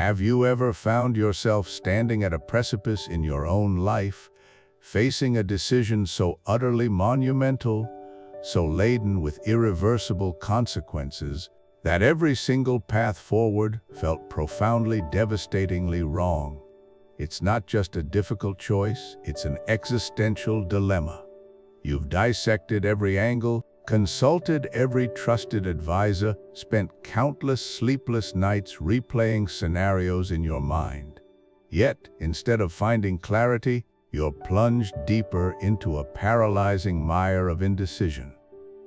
Have you ever found yourself standing at a precipice in your own life, facing a decision so utterly monumental, so laden with irreversible consequences, that every single path forward felt profoundly, devastatingly wrong? It's not just a difficult choice, it's an existential dilemma. You've dissected every angle, consulted every trusted advisor, spent countless sleepless nights replaying scenarios in your mind. Yet, instead of finding clarity, you're plunged deeper into a paralyzing mire of indecision.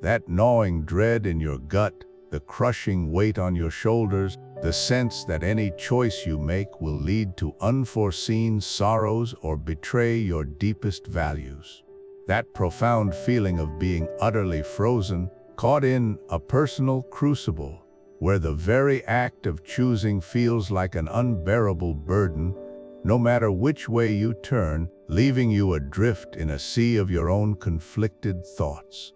That gnawing dread in your gut, the crushing weight on your shoulders, the sense that any choice you make will lead to unforeseen sorrows or betray your deepest values. That profound feeling of being utterly frozen, caught in a personal crucible, where the very act of choosing feels like an unbearable burden, no matter which way you turn, leaving you adrift in a sea of your own conflicted thoughts.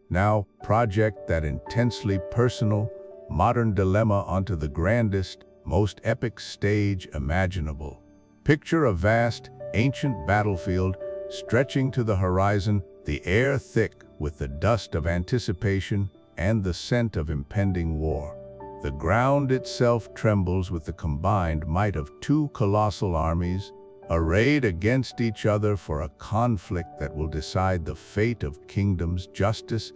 Now, project that intensely personal, modern dilemma onto the grandest, most epic stage imaginable. Picture a vast, ancient battlefield stretching to the horizon, the air thick with the dust of anticipation and the scent of impending war. The ground itself trembles with the combined might of two colossal armies, arrayed against each other for a conflict that will decide the fate of kingdoms, justice,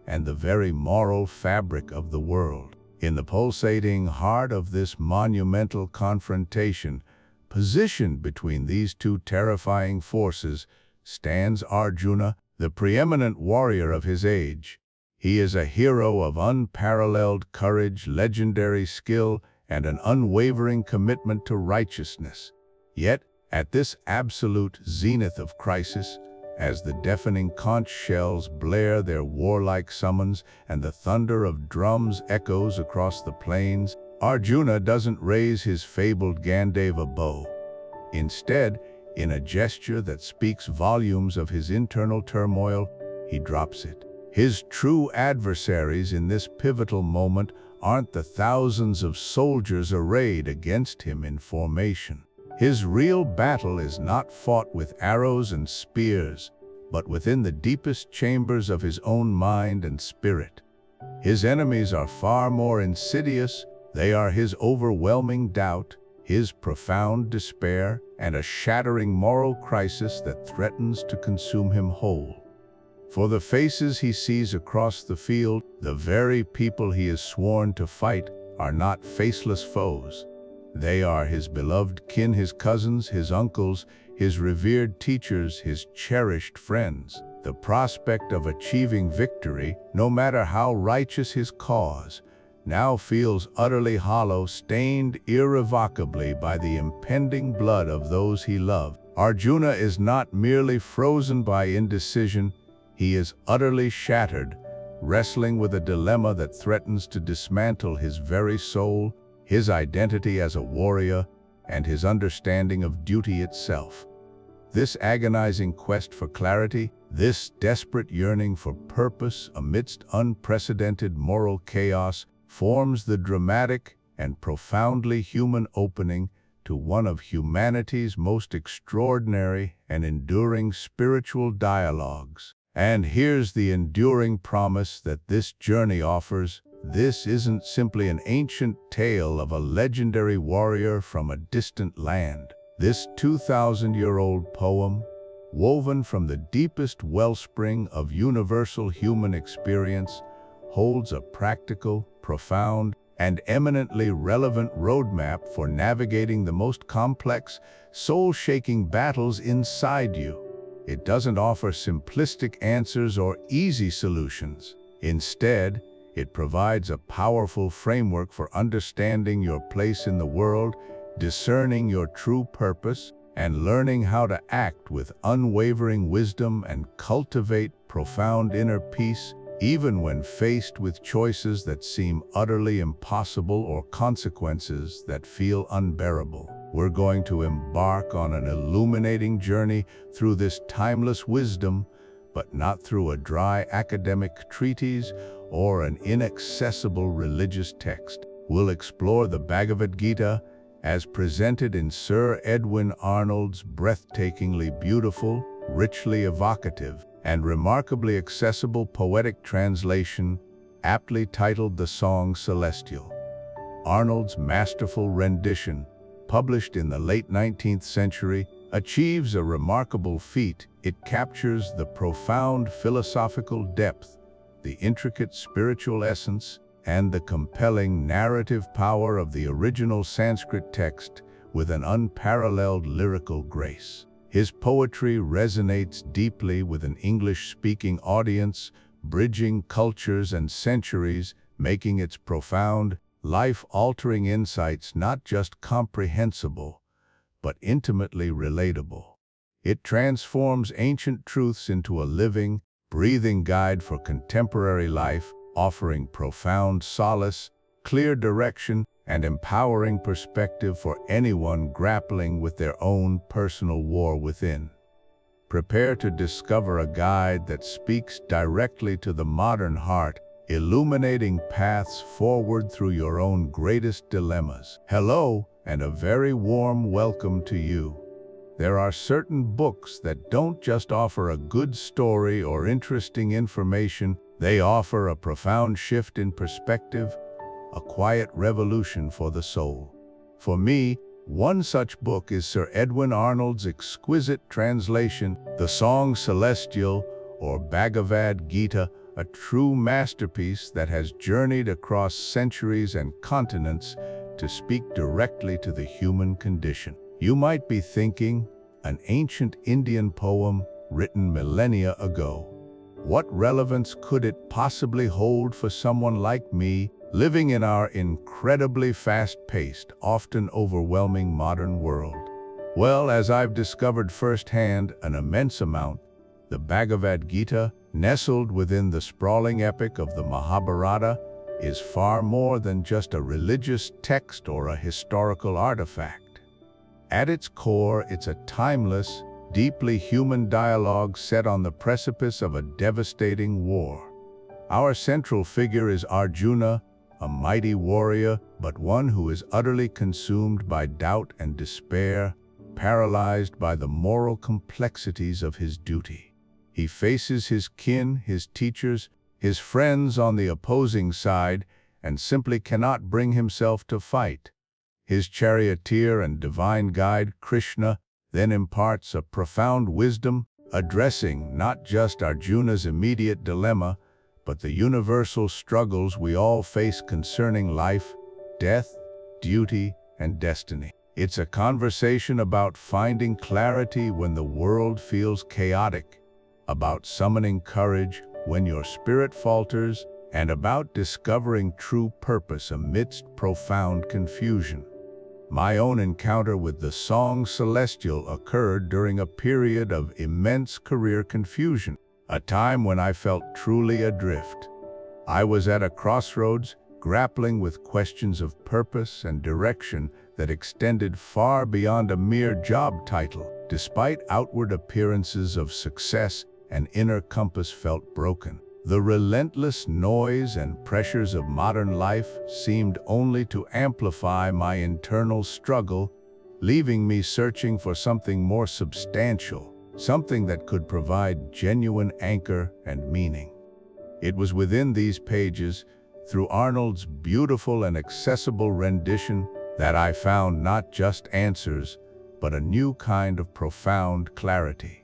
and the very moral fabric of the world. In the pulsating heart of this monumental confrontation, positioned between these two terrifying forces, stands Arjuna, the preeminent warrior of his age. He is a hero of unparalleled courage, legendary skill, and an unwavering commitment to righteousness. Yet, at this absolute zenith of crisis, as the deafening conch shells blare their warlike summons and the thunder of drums echoes across the plains, Arjuna doesn't raise his fabled Gandhava bow. Instead, in a gesture that speaks volumes of his internal turmoil, he drops it. His true adversaries in this pivotal moment aren't the thousands of soldiers arrayed against him in formation. His real battle is not fought with arrows and spears, but within the deepest chambers of his own mind and spirit. His enemies are far more insidious. They are his overwhelming doubt, his profound despair, and a shattering moral crisis that threatens to consume him whole. For the faces he sees across the field, the very people he is sworn to fight, are not faceless foes. They are his beloved kin, his cousins, his uncles, his revered teachers, his cherished friends. The prospect of achieving victory, no matter how righteous his cause, now feels utterly hollow, stained irrevocably by the impending blood of those he loved. Arjuna is not merely frozen by indecision, he is utterly shattered, wrestling with a dilemma that threatens to dismantle his very soul, his identity as a warrior, and his understanding of duty itself. This agonizing quest for clarity, this desperate yearning for purpose amidst unprecedented moral chaos, forms the dramatic and profoundly human opening to one of humanity's most extraordinary and enduring spiritual dialogues. And here's the enduring promise that this journey offers. This isn't simply an ancient tale of a legendary warrior from a distant land. This 2,000-year-old poem, woven from the deepest wellspring of universal human experience, holds a practical, profound, and eminently relevant roadmap for navigating the most complex, soul-shaking battles inside you. It doesn't offer simplistic answers or easy solutions. Instead, it provides a powerful framework for understanding your place in the world, discerning your true purpose, and learning how to act with unwavering wisdom and cultivate profound inner peace, even when faced with choices that seem utterly impossible or consequences that feel unbearable. We're going to embark on an illuminating journey through this timeless wisdom, but not through a dry academic treatise or an inaccessible religious text. We'll explore the Bhagavad Gita, as presented in Sir Edwin Arnold's breathtakingly beautiful, richly evocative, and remarkably accessible poetic translation, aptly titled The Song Celestial. Arnold's masterful rendition, published in the late 19th century, achieves a remarkable feat. It captures the profound philosophical depth, the intricate spiritual essence, and the compelling narrative power of the original Sanskrit text with an unparalleled lyrical grace. His poetry resonates deeply with an English-speaking audience, bridging cultures and centuries, making its profound, life-altering insights not just comprehensible, but intimately relatable. It transforms ancient truths into a living, breathing guide for contemporary life, offering profound solace, clear direction, and empowering perspective for anyone grappling with their own personal war within. Prepare to discover a guide that speaks directly to the modern heart, illuminating paths forward through your own greatest dilemmas. Hello, and a very warm welcome to you. There are certain books that don't just offer a good story or interesting information, they offer a profound shift in perspective, a quiet revolution for the soul. For me, one such book is Sir Edwin Arnold's exquisite translation, The Song Celestial, or Bhagavad Gita, a true masterpiece that has journeyed across centuries and continents to speak directly to the human condition. You might be thinking, an ancient Indian poem written millennia ago. What relevance could it possibly hold for someone like me, living in our incredibly fast-paced, often overwhelming modern world? Well, as I've discovered firsthand an immense amount, the Bhagavad Gita, nestled within the sprawling epic of the Mahabharata, is far more than just a religious text or a historical artifact. At its core, it's a timeless, deeply human dialogue set on the precipice of a devastating war. Our central figure is Arjuna, a mighty warrior, but one who is utterly consumed by doubt and despair, paralyzed by the moral complexities of his duty. He faces his kin, his teachers, his friends on the opposing side, and simply cannot bring himself to fight. His charioteer and divine guide, Krishna, then imparts a profound wisdom, addressing not just Arjuna's immediate dilemma, but the universal struggles we all face concerning life, death, duty, and destiny. It's a conversation about finding clarity when the world feels chaotic, about summoning courage when your spirit falters, and about discovering true purpose amidst profound confusion. My own encounter with the Song Celestial occurred during a period of immense career confusion, a time when I felt truly adrift. I was at a crossroads, grappling with questions of purpose and direction that extended far beyond a mere job title. Despite outward appearances of success, an inner compass felt broken. The relentless noise and pressures of modern life seemed only to amplify my internal struggle, leaving me searching for something more substantial, something that could provide genuine anchor and meaning. It was within these pages, through Arnold's beautiful and accessible rendition, that I found not just answers, but a new kind of profound clarity.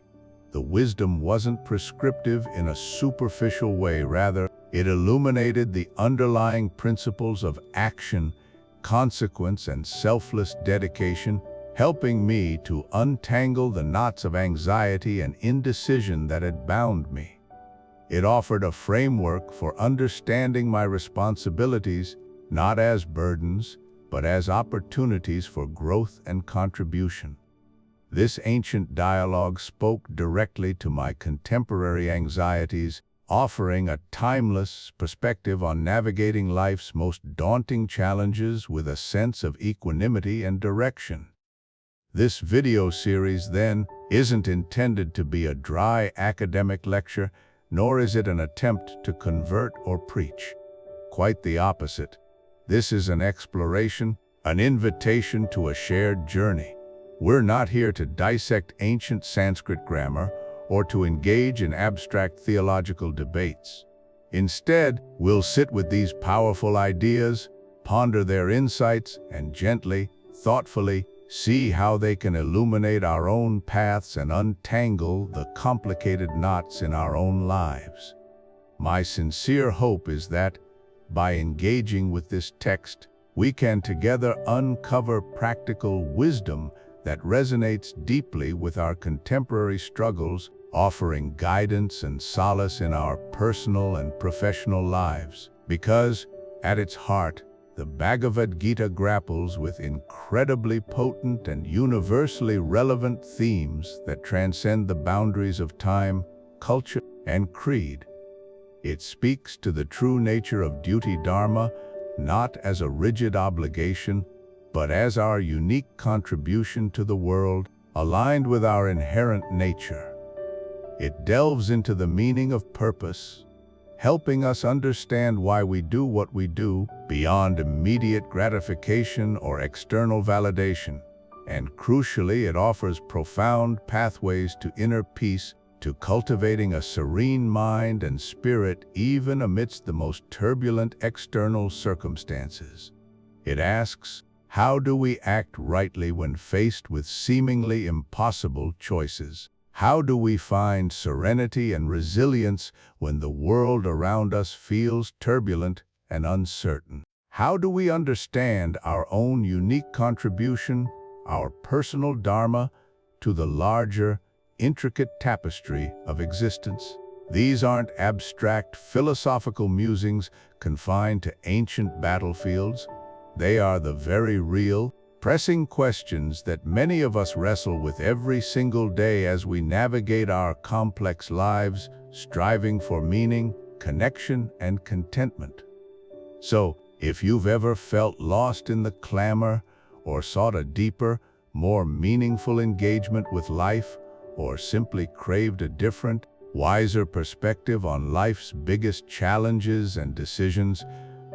The wisdom wasn't prescriptive in a superficial way, rather, it illuminated the underlying principles of action, consequence, and selfless dedication, helping me to untangle the knots of anxiety and indecision that had bound me. It offered a framework for understanding my responsibilities, not as burdens, but as opportunities for growth and contribution. This ancient dialogue spoke directly to my contemporary anxieties, offering a timeless perspective on navigating life's most daunting challenges with a sense of equanimity and direction. This video series, then, isn't intended to be a dry academic lecture, nor is it an attempt to convert or preach. Quite the opposite. This is an exploration, an invitation to a shared journey. We're not here to dissect ancient Sanskrit grammar or to engage in abstract theological debates. Instead, we'll sit with these powerful ideas, ponder their insights, and gently, thoughtfully, see how they can illuminate our own paths and untangle the complicated knots in our own lives. My sincere hope is that, by engaging with this text, we can together uncover practical wisdom that resonates deeply with our contemporary struggles, offering guidance and solace in our personal and professional lives. Because, at its heart, the Bhagavad Gita grapples with incredibly potent and universally relevant themes that transcend the boundaries of time, culture, and creed. It speaks to the true nature of duty dharma, not as a rigid obligation, but as our unique contribution to the world, aligned with our inherent nature. It delves into the meaning of purpose, helping us understand why we do what we do beyond immediate gratification or external validation. And crucially, it offers profound pathways to inner peace, to cultivating a serene mind and spirit even amidst the most turbulent external circumstances. It asks, how do we act rightly when faced with seemingly impossible choices? How do we find serenity and resilience when the world around us feels turbulent and uncertain? How do we understand our own unique contribution, our personal dharma, to the larger, intricate tapestry of existence? These aren't abstract philosophical musings confined to ancient battlefields. They are the very real, pressing questions that many of us wrestle with every single day as we navigate our complex lives, striving for meaning, connection, and contentment. So, if you've ever felt lost in the clamor, or sought a deeper, more meaningful engagement with life, or simply craved a different, wiser perspective on life's biggest challenges and decisions,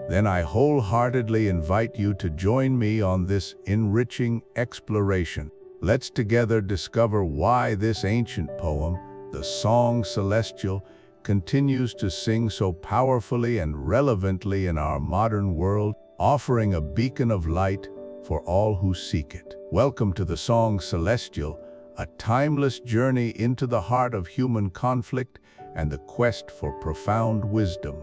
then I wholeheartedly invite you to join me on this enriching exploration. Let's together discover why this ancient poem, the Song Celestial, continues to sing so powerfully and relevantly in our modern world, offering a beacon of light for all who seek it. Welcome to the Song Celestial, a timeless journey into the heart of human conflict and the quest for profound wisdom.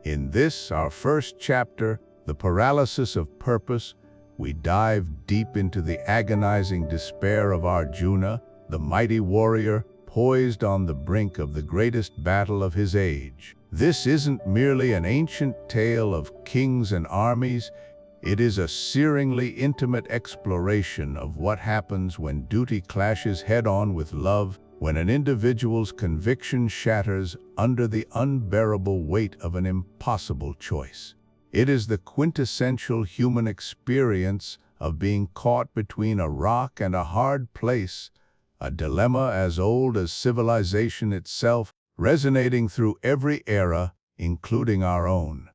In this, our first chapter, The Paralysis of Purpose, we dive deep into the agonizing despair of Arjuna, the mighty warrior poised on the brink of the greatest battle of his age. This isn't merely an ancient tale of kings and armies. It is a searingly intimate exploration of what happens when duty clashes head-on with love, when an individual's conviction shatters under the unbearable weight of an impossible choice. It is the quintessential human experience of being caught between a rock and a hard place, a dilemma as old as civilization itself, resonating through every era, including our own.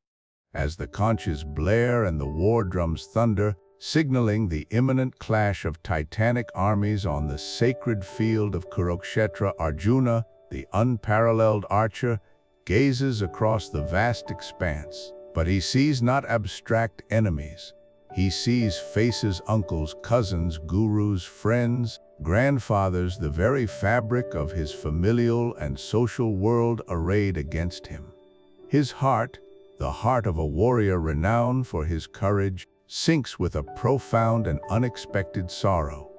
As the conches blare and the war drums thunder, signaling the imminent clash of titanic armies on the sacred field of Kurukshetra, Arjuna, the unparalleled archer, gazes across the vast expanse. But he sees not abstract enemies. He sees faces, uncles, cousins, gurus, friends, grandfathers, the very fabric of his familial and social world arrayed against him. His heart, the heart of a warrior renowned for his courage, sinks with a profound and unexpected sorrow.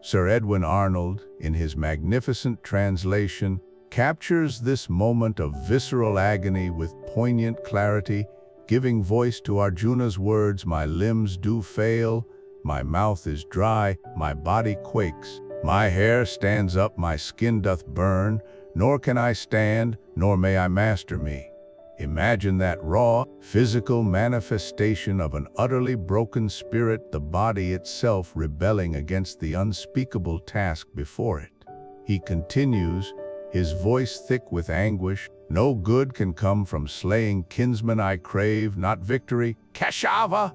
Sir Edwin Arnold, in his magnificent translation, captures this moment of visceral agony with poignant clarity, giving voice to Arjuna's words, "My limbs do fail, my mouth is dry, my body quakes, my hair stands up, my skin doth burn, nor can I stand, nor may I master me." Imagine that raw, physical manifestation of an utterly broken spirit, the body itself rebelling against the unspeakable task before it. He continues, his voice thick with anguish, "No good can come from slaying kinsmen I crave, not victory, Kashava!"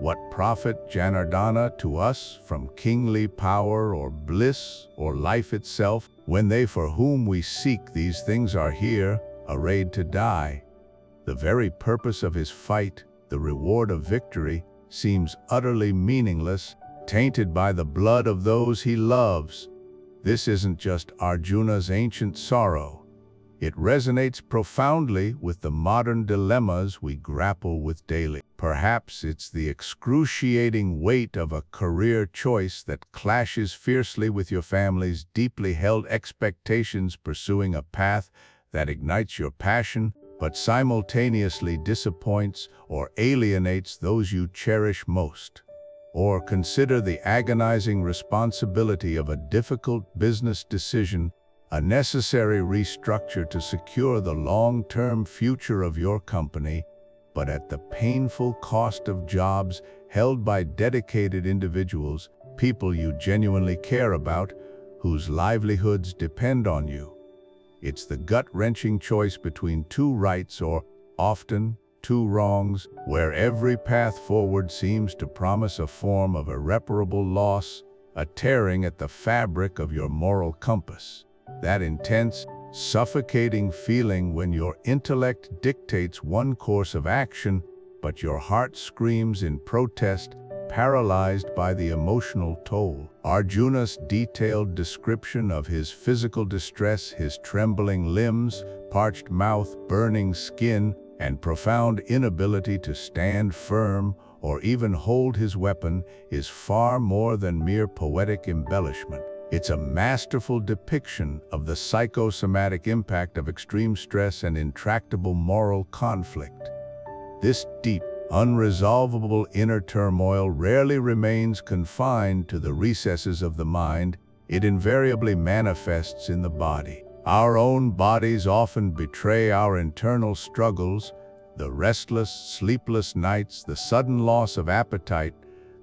What profit, Janardana, to us from kingly power or bliss or life itself, when they for whom we seek these things are here, arrayed to die? The very purpose of his fight, the reward of victory, seems utterly meaningless, tainted by the blood of those he loves. This isn't just Arjuna's ancient sorrow. It resonates profoundly with the modern dilemmas we grapple with daily. Perhaps it's the excruciating weight of a career choice that clashes fiercely with your family's deeply held expectations, pursuing a path that ignites your passion but simultaneously disappoints or alienates those you cherish most. Or consider the agonizing responsibility of a difficult business decision, a necessary restructure to secure the long-term future of your company, but at the painful cost of jobs held by dedicated individuals, people you genuinely care about, whose livelihoods depend on you. It's the gut-wrenching choice between two rights, or often two wrongs, where every path forward seems to promise a form of irreparable loss, a tearing at the fabric of your moral compass. That intense, suffocating feeling when your intellect dictates one course of action, but your heart screams in protest, paralyzed by the emotional toll. Arjuna's detailed description of his physical distress, his trembling limbs, parched mouth, burning skin, and profound inability to stand firm or even hold his weapon, is far more than mere poetic embellishment. It's a masterful depiction of the psychosomatic impact of extreme stress and intractable moral conflict. This deep, unresolvable inner turmoil rarely remains confined to the recesses of the mind. It invariably manifests in the body. Our own bodies often betray our internal struggles, the restless, sleepless nights, the sudden loss of appetite,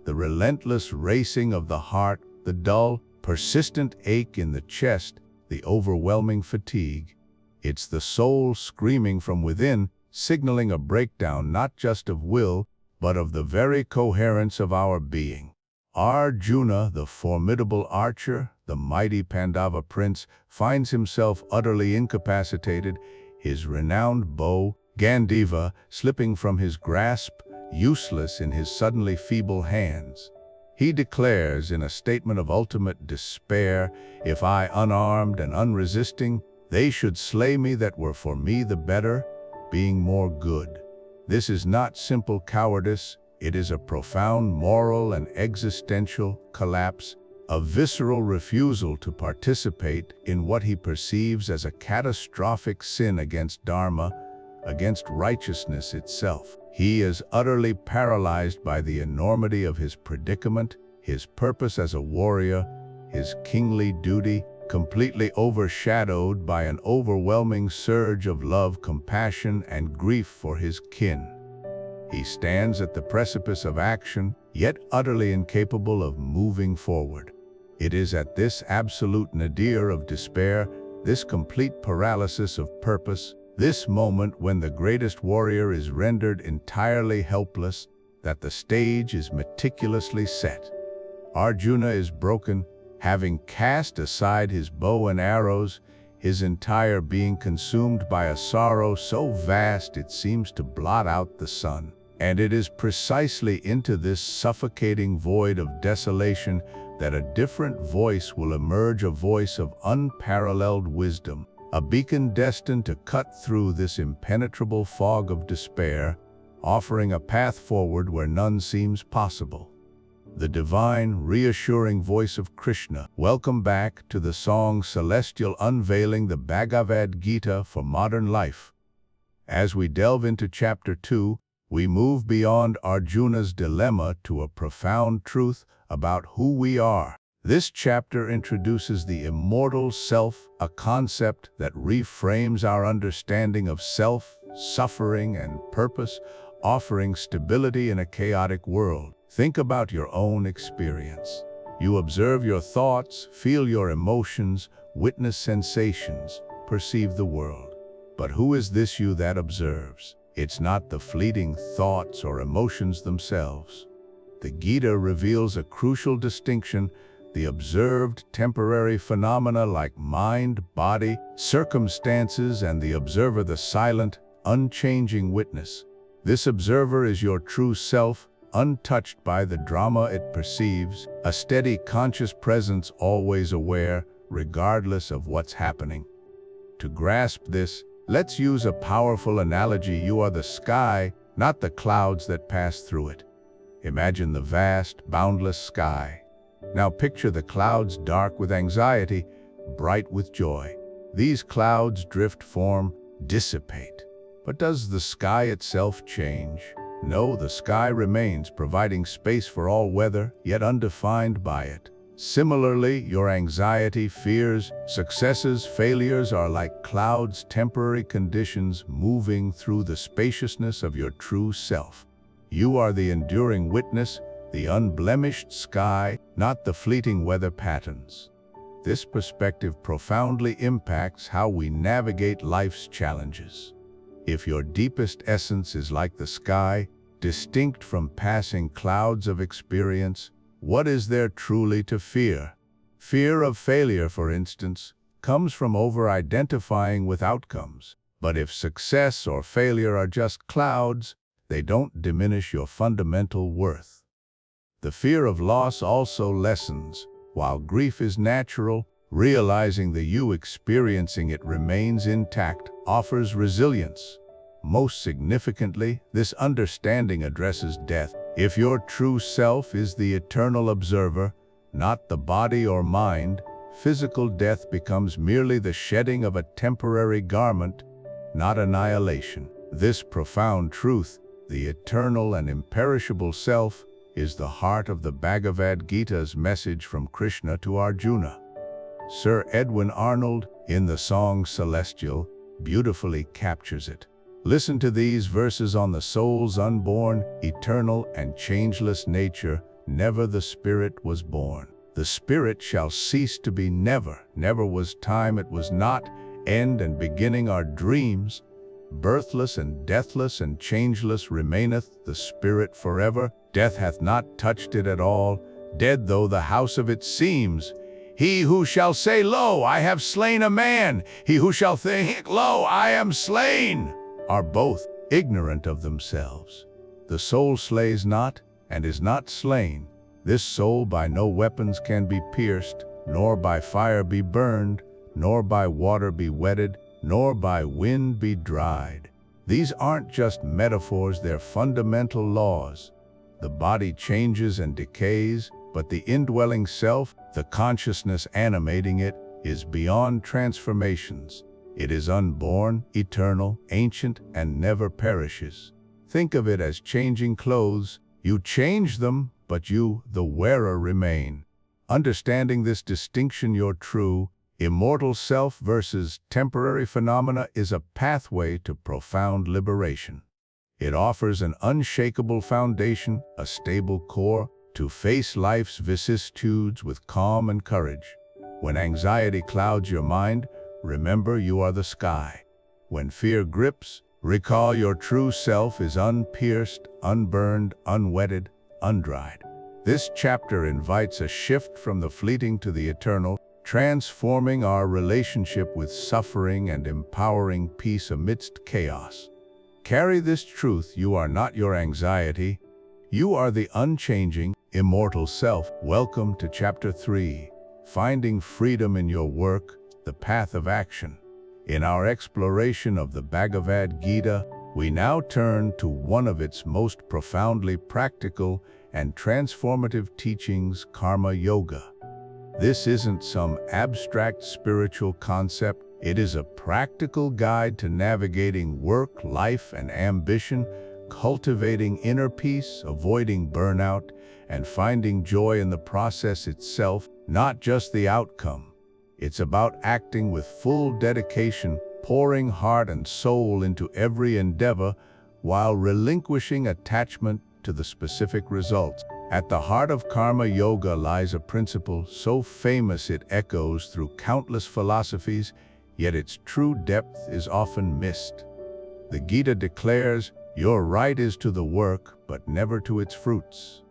the relentless racing of the heart, the dull, persistent ache in the chest, the overwhelming fatigue. It's the soul screaming from within, signaling a breakdown not just of will, but of the very coherence of our being. Arjuna, the formidable archer, the mighty Pandava prince, finds himself utterly incapacitated, his renowned bow, Gandiva, slipping from his grasp, useless in his suddenly feeble hands. He declares in a statement of ultimate despair, "If I, unarmed and unresisting, they should slay me, that were for me the better, being more good." This is not simple cowardice, it is a profound moral and existential collapse, a visceral refusal to participate in what he perceives as a catastrophic sin against dharma, against righteousness itself. He is utterly paralyzed by the enormity of his predicament, his purpose as a warrior, his kingly duty, completely overshadowed by an overwhelming surge of love, compassion, and grief for his kin. He stands at the precipice of action, yet utterly incapable of moving forward. It is at this absolute nadir of despair, this complete paralysis of purpose, this moment when the greatest warrior is rendered entirely helpless, that the stage is meticulously set. Arjuna is broken, having cast aside his bow and arrows, his entire being consumed by a sorrow so vast it seems to blot out the sun. And it is precisely into this suffocating void of desolation that a different voice will emerge, a voice of unparalleled wisdom, a beacon destined to cut through this impenetrable fog of despair, offering a path forward where none seems possible. The divine, reassuring voice of Krishna. Welcome back to the song Celestial, unveiling the Bhagavad Gita for modern life. As we delve into Chapter 2, we move beyond Arjuna's dilemma to a profound truth about who we are. This chapter introduces the immortal self, a concept that reframes our understanding of self, suffering, and purpose, offering stability in a chaotic world. Think about your own experience. You observe your thoughts, feel your emotions, witness sensations, perceive the world. But who is this you that observes? It's not the fleeting thoughts or emotions themselves. The Gita reveals a crucial distinction: the observed temporary phenomena like mind, body, circumstances, and the observer the silent, unchanging witness. This observer is your true self, untouched by the drama it perceives, a steady conscious presence always aware, regardless of what's happening. To grasp this, let's use a powerful analogy. You are the sky, not the clouds that pass through it. Imagine the vast, boundless sky. Now picture the clouds dark with anxiety, bright with joy. These clouds drift, form, dissipate. But does the sky itself change? No, the sky remains, providing space for all weather, yet undefined by it. Similarly, your anxiety, fears, successes, failures are like clouds, temporary conditions moving through the spaciousness of your true self. You are the enduring witness, the unblemished sky, not the fleeting weather patterns. This perspective profoundly impacts how we navigate life's challenges. If your deepest essence is like the sky, distinct from passing clouds of experience, what is there truly to fear? Fear of failure, for instance, comes from over-identifying with outcomes. But if success or failure are just clouds, they don't diminish your fundamental worth. The fear of loss also lessens. While grief is natural, realizing the you experiencing it remains intact offers resilience. Most significantly, this understanding addresses death. If your true self is the eternal observer, not the body or mind, physical death becomes merely the shedding of a temporary garment, not annihilation. This profound truth, the eternal and imperishable self, is the heart of the Bhagavad Gita's message from Krishna to Arjuna. Sir Edwin Arnold, in the song Celestial, beautifully captures it. Listen to these verses on the soul's unborn, eternal, and changeless nature. Never the spirit was born. The spirit shall cease to be never. Never was time, it was not. End and beginning are dreams. Birthless and deathless and changeless remaineth the spirit forever. Death hath not touched it at all. Dead though the house of it seems. He who shall say, Lo, I have slain a man, he who shall think, Lo, I am slain, are both ignorant of themselves. The soul slays not, and is not slain. This soul by no weapons can be pierced, nor by fire be burned, nor by water be wetted, nor by wind be dried. These aren't just metaphors, they're fundamental laws. The body changes and decays, but the indwelling self, the consciousness animating it, is beyond transformations. It is unborn, eternal, ancient, and never perishes. Think of it as changing clothes. You change them, but you, the wearer, remain. Understanding this distinction, your true, immortal self versus temporary phenomena, is a pathway to profound liberation. It offers an unshakable foundation, a stable core, to face life's vicissitudes with calm and courage. When anxiety clouds your mind, remember you are the sky. When fear grips, recall your true self is unpierced, unburned, unwetted, undried. This chapter invites a shift from the fleeting to the eternal, transforming our relationship with suffering and empowering peace amidst chaos. Carry this truth: you are not your anxiety. You are the unchanging, immortal self. Welcome to Chapter 3, Finding Freedom in Your Work, the Path of Action. In our exploration of the Bhagavad Gita, we now turn to one of its most profoundly practical and transformative teachings, Karma Yoga. This isn't some abstract spiritual concept. It is a practical guide to navigating work, life, and ambition, cultivating inner peace, avoiding burnout, and finding joy in the process itself, not just the outcome. It's about acting with full dedication, pouring heart and soul into every endeavor, while relinquishing attachment to the specific results. At the heart of Karma Yoga lies a principle so famous it echoes through countless philosophies, yet its true depth is often missed. The Gita declares, your right is to the work, but never to its fruits.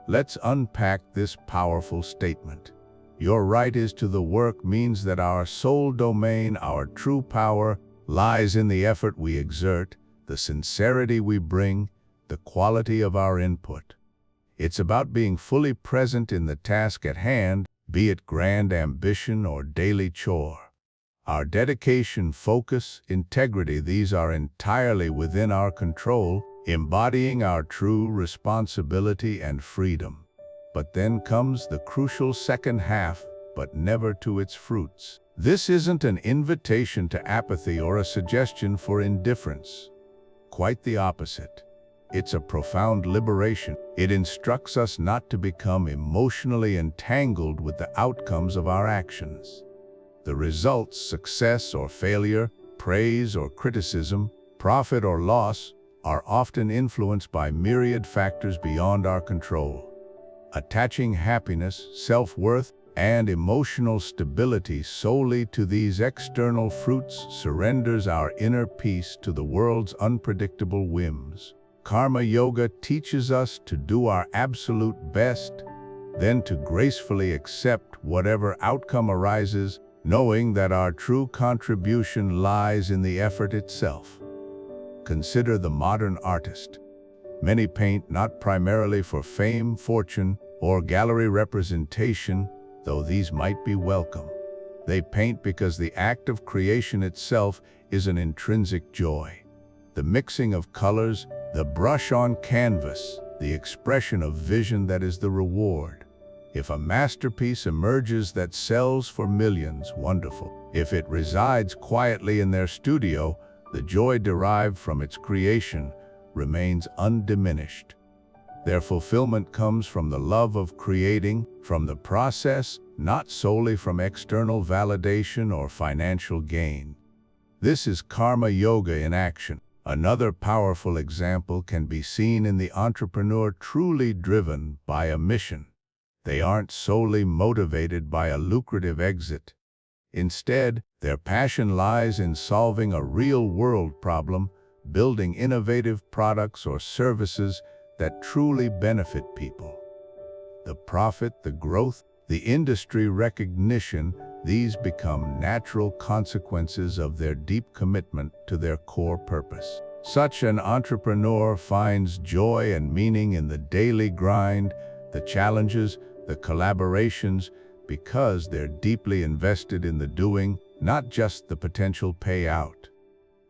Let's unpack this powerful statement. Your right is to the work means that our sole domain, our true power, lies in the effort we exert, the sincerity we bring, the quality of our input. It's about being fully present in the task at hand, be it grand ambition or daily chore. Our dedication, focus, integrity, these are entirely within our control, embodying our true responsibility and freedom. But then comes the crucial second half, but never to its fruits. This isn't an invitation to apathy or a suggestion for indifference. Quite the opposite. It's a profound liberation. It instructs us not to become emotionally entangled with the outcomes of our actions. The results, success or failure, praise or criticism, profit or loss, are often influenced by myriad factors beyond our control. Attaching happiness, self-worth, and emotional stability solely to these external fruits surrenders our inner peace to the world's unpredictable whims. Karma Yoga teaches us to do our absolute best, then to gracefully accept whatever outcome arises, knowing that our true contribution lies in the effort itself. Consider the modern artist. Many paint not primarily for fame, fortune, or gallery representation, though these might be welcome. They paint because the act of creation itself is an intrinsic joy. The mixing of colors, the brush on canvas, the expression of vision that is the reward. If a masterpiece emerges that sells for millions, wonderful. If it resides quietly in their studio, the joy derived from its creation remains undiminished. Their fulfillment comes from the love of creating, from the process, not solely from external validation or financial gain. This is Karma Yoga in action. Another powerful example can be seen in the entrepreneur truly driven by a mission. They aren't solely motivated by a lucrative exit. Instead, their passion lies in solving a real-world problem, building innovative products or services that truly benefit people. The profit, the growth, the industry recognition, these become natural consequences of their deep commitment to their core purpose. Such an entrepreneur finds joy and meaning in the daily grind, the challenges, the collaborations, because they're deeply invested in the doing, not just the potential payout.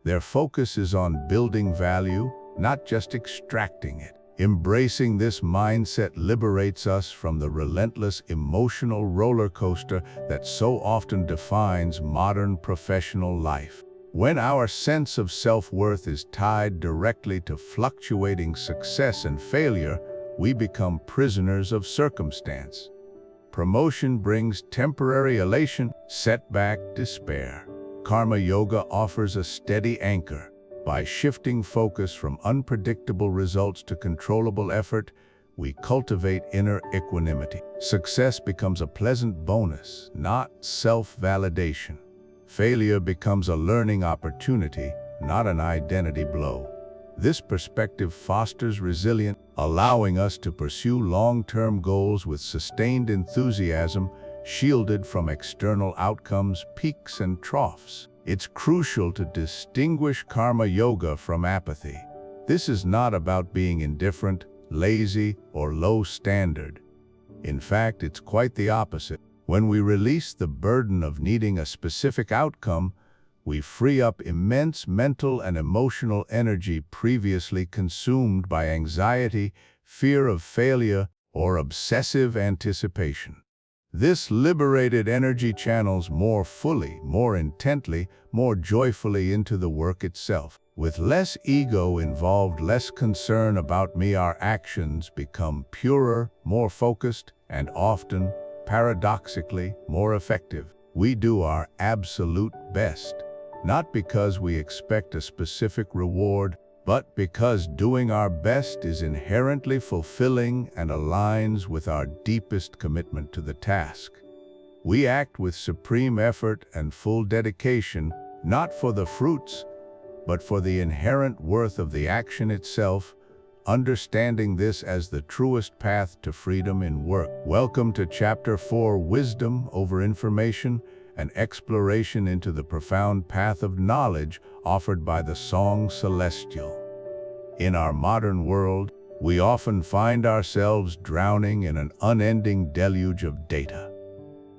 Their focus is on building value, not just extracting it. Embracing this mindset liberates us from the relentless emotional roller coaster that so often defines modern professional life. When our sense of self-worth is tied directly to fluctuating success and failure, we become prisoners of circumstance. Promotion brings temporary elation, setback, despair. Karma Yoga offers a steady anchor. By shifting focus from unpredictable results to controllable effort, we cultivate inner equanimity. Success becomes a pleasant bonus, not self-validation. Failure becomes a learning opportunity, not an identity blow. This perspective fosters resilience, allowing us to pursue long-term goals with sustained enthusiasm, shielded from external outcomes, peaks and troughs. It's crucial to distinguish Karma Yoga from apathy. This is not about being indifferent, lazy, or low standard. In fact, it's quite the opposite. When we release the burden of needing a specific outcome, we free up immense mental and emotional energy previously consumed by anxiety, fear of failure, or obsessive anticipation. This liberated energy channels more fully, more intently, more joyfully into the work itself. With less ego involved, less concern about me, our actions become purer, more focused, and often, paradoxically, more effective. We do our absolute best, not because we expect a specific reward, but because doing our best is inherently fulfilling and aligns with our deepest commitment to the task. We act with supreme effort and full dedication, not for the fruits, but for the inherent worth of the action itself, understanding this as the truest path to freedom in work. Welcome to Chapter 4, Wisdom over Information, an exploration into the profound path of knowledge offered by the Song Celestial. In our modern world, we often find ourselves drowning in an unending deluge of data.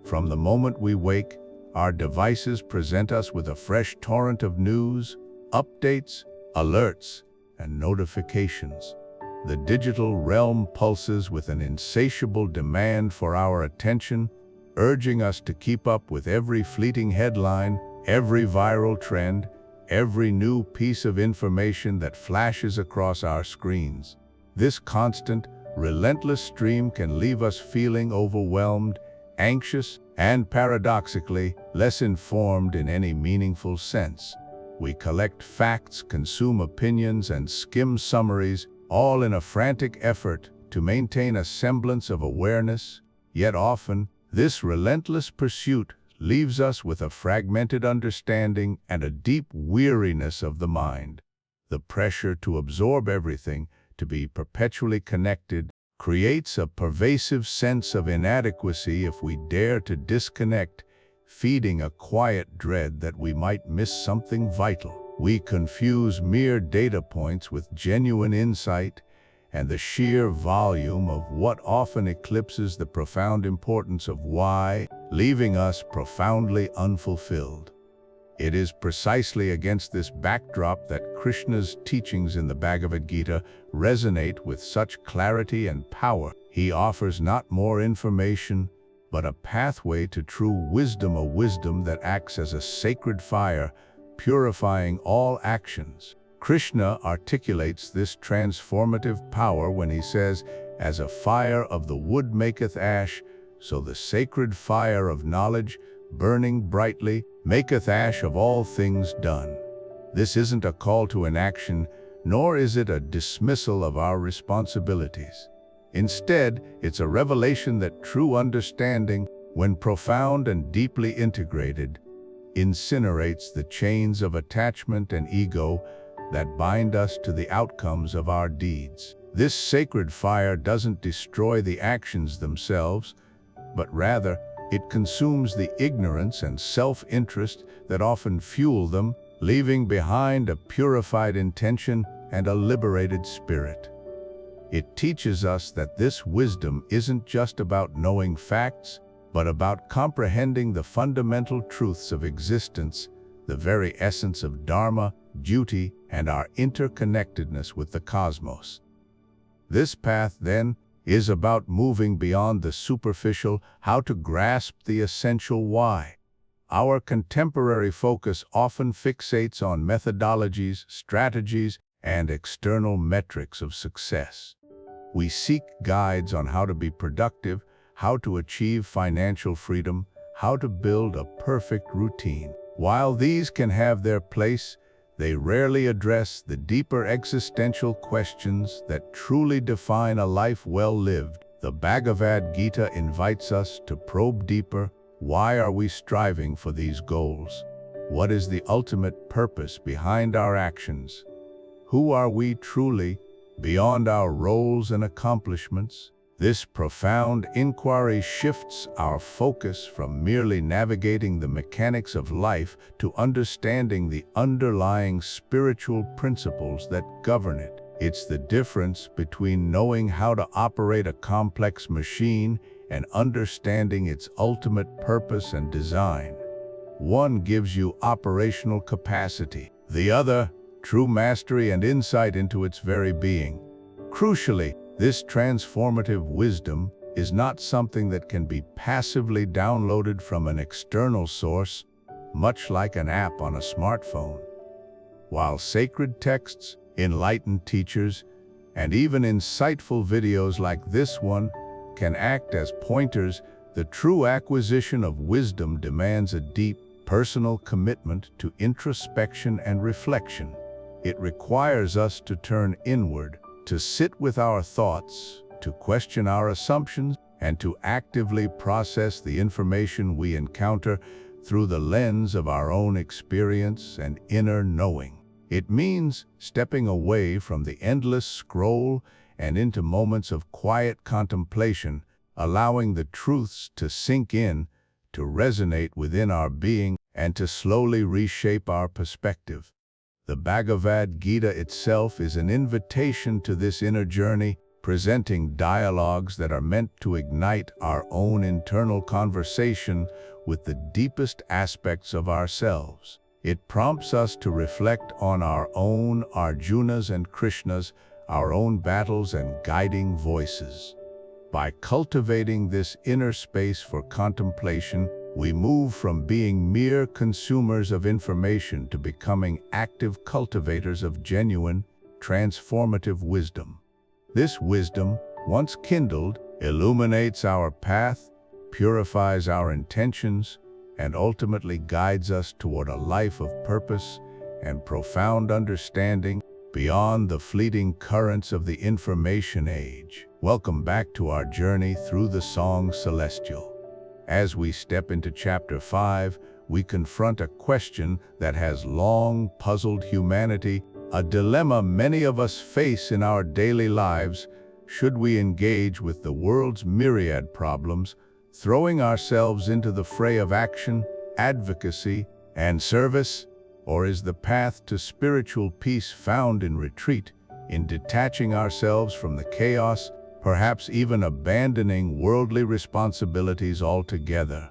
From the moment we wake, our devices present us with a fresh torrent of news, updates, alerts, and notifications. The digital realm pulses with an insatiable demand for our attention, urging us to keep up with every fleeting headline, every viral trend, every new piece of information that flashes across our screens. This constant, relentless stream can leave us feeling overwhelmed, anxious, and paradoxically, less informed in any meaningful sense. We collect facts, consume opinions, and skim summaries, all in a frantic effort to maintain a semblance of awareness, yet often, this relentless pursuit leaves us with a fragmented understanding and a deep weariness of the mind. The pressure to absorb everything, to be perpetually connected, creates a pervasive sense of inadequacy if we dare to disconnect, feeding a quiet dread that we might miss something vital. We confuse mere data points with genuine insight, and the sheer volume of what often eclipses the profound importance of why, leaving us profoundly unfulfilled. It is precisely against this backdrop that Krishna's teachings in the Bhagavad Gita resonate with such clarity and power. He offers not more information, but a pathway to true wisdom, a wisdom that acts as a sacred fire, purifying all actions. Krishna articulates this transformative power when he says, "As a fire of the wood maketh ash, so the sacred fire of knowledge, burning brightly, maketh ash of all things done." This isn't a call to inaction, nor is it a dismissal of our responsibilities. Instead, it's a revelation that true understanding, when profound and deeply integrated, incinerates the chains of attachment and ego that bind us to the outcomes of our deeds. This sacred fire doesn't destroy the actions themselves, but rather, it consumes the ignorance and self-interest that often fuel them, leaving behind a purified intention and a liberated spirit. It teaches us that this wisdom isn't just about knowing facts, but about comprehending the fundamental truths of existence, the very essence of dharma, duty, and our interconnectedness with the cosmos. This path, then, is about moving beyond the superficial, how to grasp the essential why. Our contemporary focus often fixates on methodologies, strategies, and external metrics of success. We seek guides on how to be productive, how to achieve financial freedom, how to build a perfect routine. While these can have their place, they rarely address the deeper existential questions that truly define a life well lived. The Bhagavad Gita invites us to probe deeper. Why are we striving for these goals? What is the ultimate purpose behind our actions? Who are we truly, beyond our roles and accomplishments? This profound inquiry shifts our focus from merely navigating the mechanics of life to understanding the underlying spiritual principles that govern it. It's the difference between knowing how to operate a complex machine and understanding its ultimate purpose and design. One gives you operational capacity, the other, true mastery and insight into its very being. Crucially, this transformative wisdom is not something that can be passively downloaded from an external source, much like an app on a smartphone. While sacred texts, enlightened teachers, and even insightful videos like this one can act as pointers, the true acquisition of wisdom demands a deep, personal commitment to introspection and reflection. It requires us to turn inward, to sit with our thoughts, to question our assumptions, and to actively process the information we encounter through the lens of our own experience and inner knowing. It means stepping away from the endless scroll and into moments of quiet contemplation, allowing the truths to sink in, to resonate within our being, and to slowly reshape our perspective. The Bhagavad Gita itself is an invitation to this inner journey, presenting dialogues that are meant to ignite our own internal conversation with the deepest aspects of ourselves. It prompts us to reflect on our own Arjunas and Krishnas, our own battles and guiding voices. By cultivating this inner space for contemplation, we move from being mere consumers of information to becoming active cultivators of genuine, transformative wisdom. This wisdom, once kindled, illuminates our path, purifies our intentions, and ultimately guides us toward a life of purpose and profound understanding beyond the fleeting currents of the information age. Welcome back to our journey through the Song Celestial. As we step into Chapter 5, we confront a question that has long puzzled humanity, a dilemma many of us face in our daily lives. Should we engage with the world's myriad problems, throwing ourselves into the fray of action, advocacy, and service? Or is the path to spiritual peace found in retreat, in detaching ourselves from the chaos, perhaps even abandoning worldly responsibilities altogether?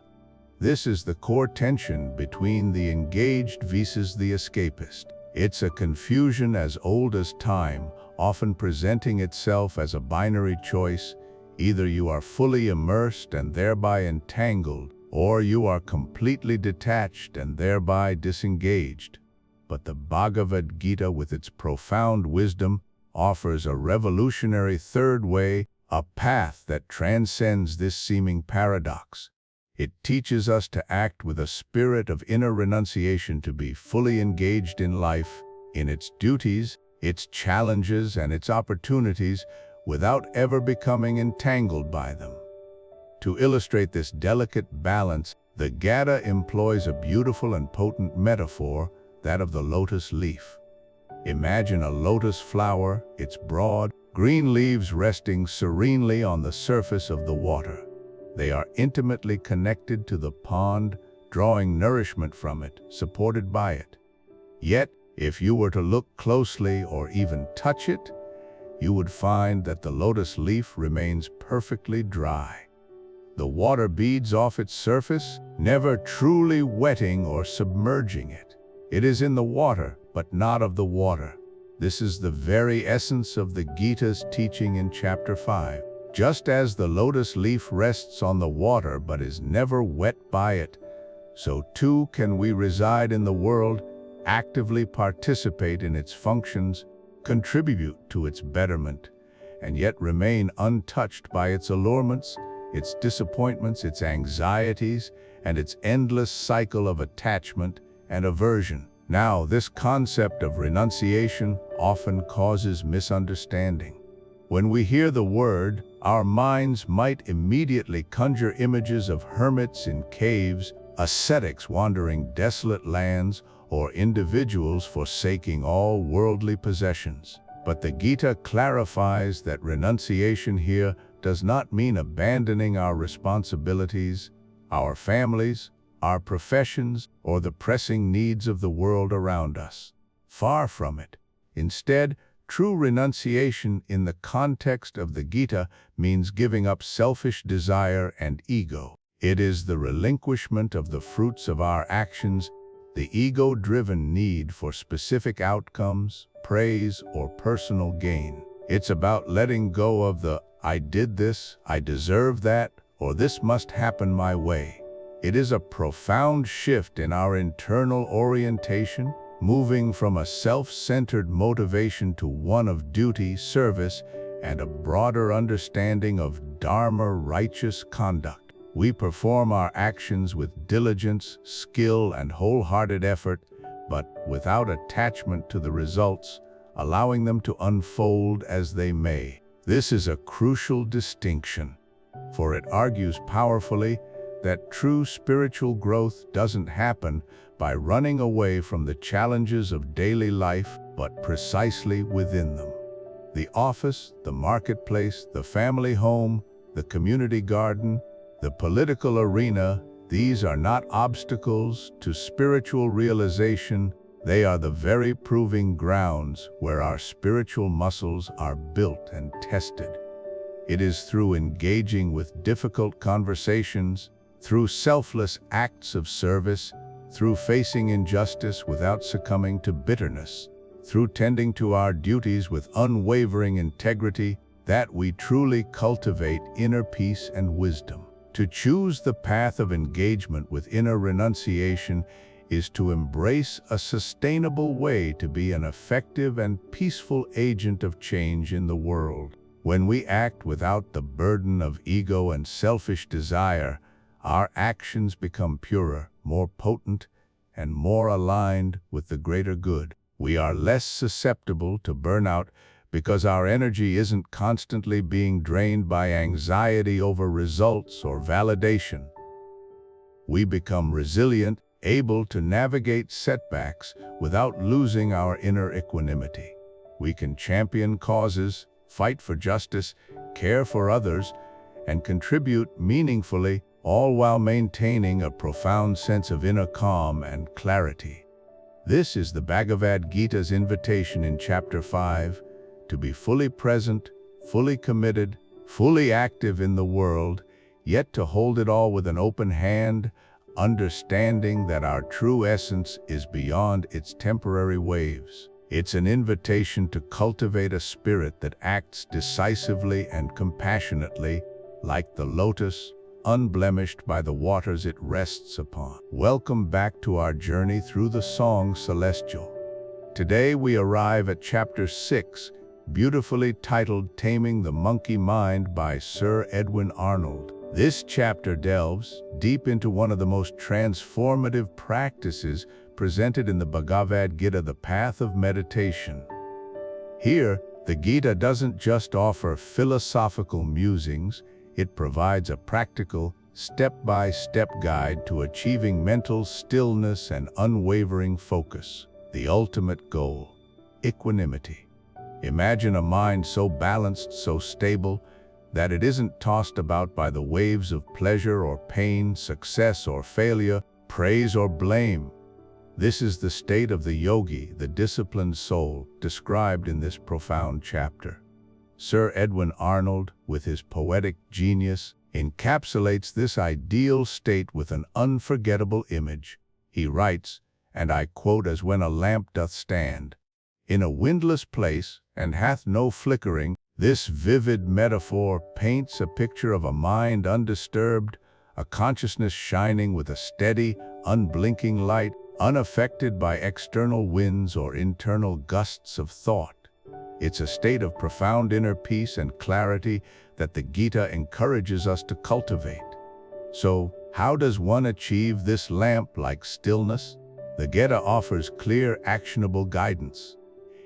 This is the core tension between the engaged versus the escapist. It's a confusion as old as time, often presenting itself as a binary choice. Either you are fully immersed and thereby entangled, or you are completely detached and thereby disengaged. But the Bhagavad Gita, with its profound wisdom, offers a revolutionary third way, a path that transcends this seeming paradox. It teaches us to act with a spirit of inner renunciation, to be fully engaged in life, in its duties, its challenges, and its opportunities, without ever becoming entangled by them. To illustrate this delicate balance, the Gita employs a beautiful and potent metaphor, that of the lotus leaf. Imagine a lotus flower, its broad, green leaves resting serenely on the surface of the water. They are intimately connected to the pond, drawing nourishment from it, supported by it. Yet, if you were to look closely or even touch it, you would find that the lotus leaf remains perfectly dry. The water beads off its surface, never truly wetting or submerging it. It is in the water, but not of the water. This is the very essence of the Gita's teaching in Chapter 5. Just as the lotus leaf rests on the water but is never wet by it, so too can we reside in the world, actively participate in its functions, contribute to its betterment, and yet remain untouched by its allurements, its disappointments, its anxieties, and its endless cycle of attachment and aversion. Now, this concept of renunciation often causes misunderstanding. When we hear the word, our minds might immediately conjure images of hermits in caves, ascetics wandering desolate lands, or individuals forsaking all worldly possessions. But the Gita clarifies that renunciation here does not mean abandoning our responsibilities, our families, our professions, or the pressing needs of the world around us. Far from it. Instead, true renunciation in the context of the Gita means giving up selfish desire and ego. It is the relinquishment of the fruits of our actions, the ego-driven need for specific outcomes, praise, or personal gain. It's about letting go of the "I did this, I deserve that," or "this must happen my way." It is a profound shift in our internal orientation, moving from a self-centered motivation to one of duty, service, and a broader understanding of dharma, righteous conduct. We perform our actions with diligence, skill, and wholehearted effort, but without attachment to the results, allowing them to unfold as they may. This is a crucial distinction, for it argues powerfully that true spiritual growth doesn't happen by running away from the challenges of daily life, but precisely within them. The office, the marketplace, the family home, the community garden, the political arena, these are not obstacles to spiritual realization. They are the very proving grounds where our spiritual muscles are built and tested. It is through engaging with difficult conversations, through selfless acts of service, through facing injustice without succumbing to bitterness, through tending to our duties with unwavering integrity, that we truly cultivate inner peace and wisdom. To choose the path of engagement with inner renunciation is to embrace a sustainable way to be an effective and peaceful agent of change in the world. When we act without the burden of ego and selfish desire, our actions become purer, more potent, and more aligned with the greater good. We are less susceptible to burnout because our energy isn't constantly being drained by anxiety over results or validation. We become resilient, able to navigate setbacks without losing our inner equanimity. We can champion causes, fight for justice, care for others, and contribute meaningfully, all while maintaining a profound sense of inner calm and clarity. This is the Bhagavad Gita's invitation in Chapter 5, to be fully present, fully committed, fully active in the world, yet to hold it all with an open hand, understanding that our true essence is beyond its temporary waves. It's an invitation to cultivate a spirit that acts decisively and compassionately, like the lotus, unblemished by the waters it rests upon. Welcome back to our journey through the song Celestial. Today we arrive at Chapter 6, beautifully titled Taming the Monkey Mind by Sir Edwin Arnold. This chapter delves deep into one of the most transformative practices presented in the Bhagavad Gita, the path of meditation. Here, the Gita doesn't just offer philosophical musings, it provides a practical, step-by-step guide to achieving mental stillness and unwavering focus. The ultimate goal: equanimity. Imagine a mind so balanced, so stable, that it isn't tossed about by the waves of pleasure or pain, success or failure, praise or blame. This is the state of the yogi, the disciplined soul, described in this profound chapter. Sir Edwin Arnold, with his poetic genius, encapsulates this ideal state with an unforgettable image. He writes, and I quote, "As when a lamp doth stand in a windless place, and hath no flickering, this vivid metaphor paints a picture of a mind undisturbed, a consciousness shining with a steady, unblinking light, unaffected by external winds or internal gusts of thought." It's a state of profound inner peace and clarity that the Gita encourages us to cultivate. So, how does one achieve this lamp-like stillness? The Gita offers clear, actionable guidance.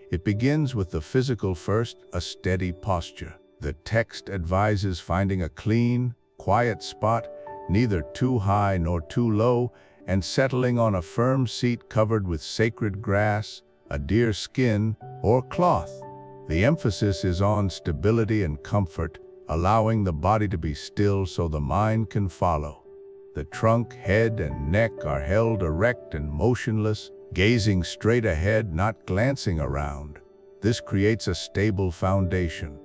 It begins with the physical first, a steady posture. The text advises finding a clean, quiet spot, neither too high nor too low, and settling on a firm seat covered with sacred grass, a deer skin, or cloth. The emphasis is on stability and comfort, allowing the body to be still so the mind can follow. The trunk, head, and neck are held erect and motionless, gazing straight ahead, not glancing around. This creates a stable foundation.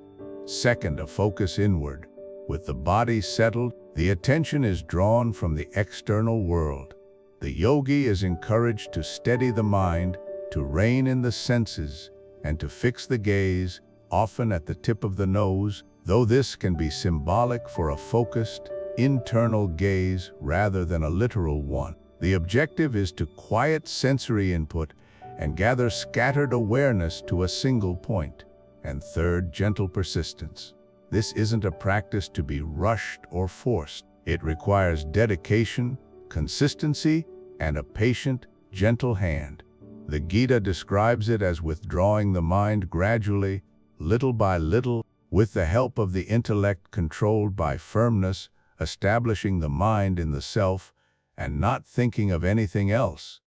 Second, a focus inward. With the body settled, the attention is drawn from the external world. The yogi is encouraged to steady the mind, to rein in the senses, and to fix the gaze, often at the tip of the nose, though this can be symbolic for a focused, internal gaze rather than a literal one. The objective is to quiet sensory input and gather scattered awareness to a single point. And third, gentle persistence. This isn't a practice to be rushed or forced. It requires dedication, consistency, and a patient, gentle hand. The Gita describes it as withdrawing the mind gradually, little by little, with the help of the intellect controlled by firmness, establishing the mind in the self and not thinking of anything else.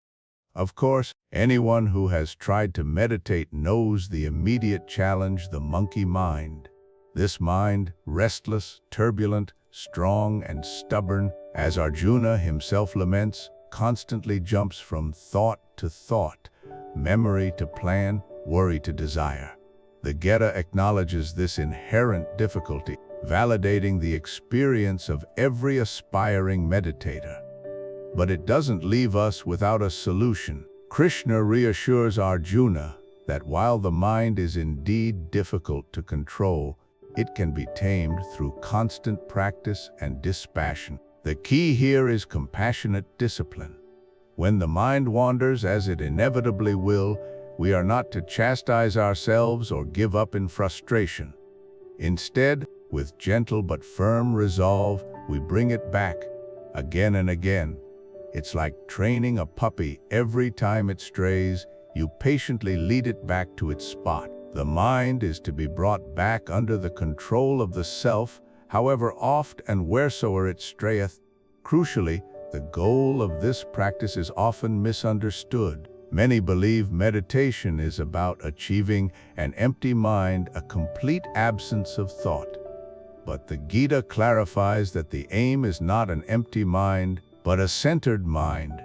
Of course, anyone who has tried to meditate knows the immediate challenge, the monkey mind. This mind, restless, turbulent, strong, and stubborn, as Arjuna himself laments, constantly jumps from thought to thought, memory to plan, worry to desire. The Gita acknowledges this inherent difficulty, validating the experience of every aspiring meditator. But it doesn't leave us without a solution. Krishna reassures Arjuna that while the mind is indeed difficult to control, it can be tamed through constant practice and dispassion. The key here is compassionate discipline. When the mind wanders, as it inevitably will, we are not to chastise ourselves or give up in frustration. Instead, with gentle but firm resolve, we bring it back, again and again. It's like training a puppy. Every time it strays, you patiently lead it back to its spot. The mind is to be brought back under the control of the self, however oft and wheresoever it strayeth. Crucially, the goal of this practice is often misunderstood. Many believe meditation is about achieving an empty mind, a complete absence of thought. But the Gita clarifies that the aim is not an empty mind, but a centered mind.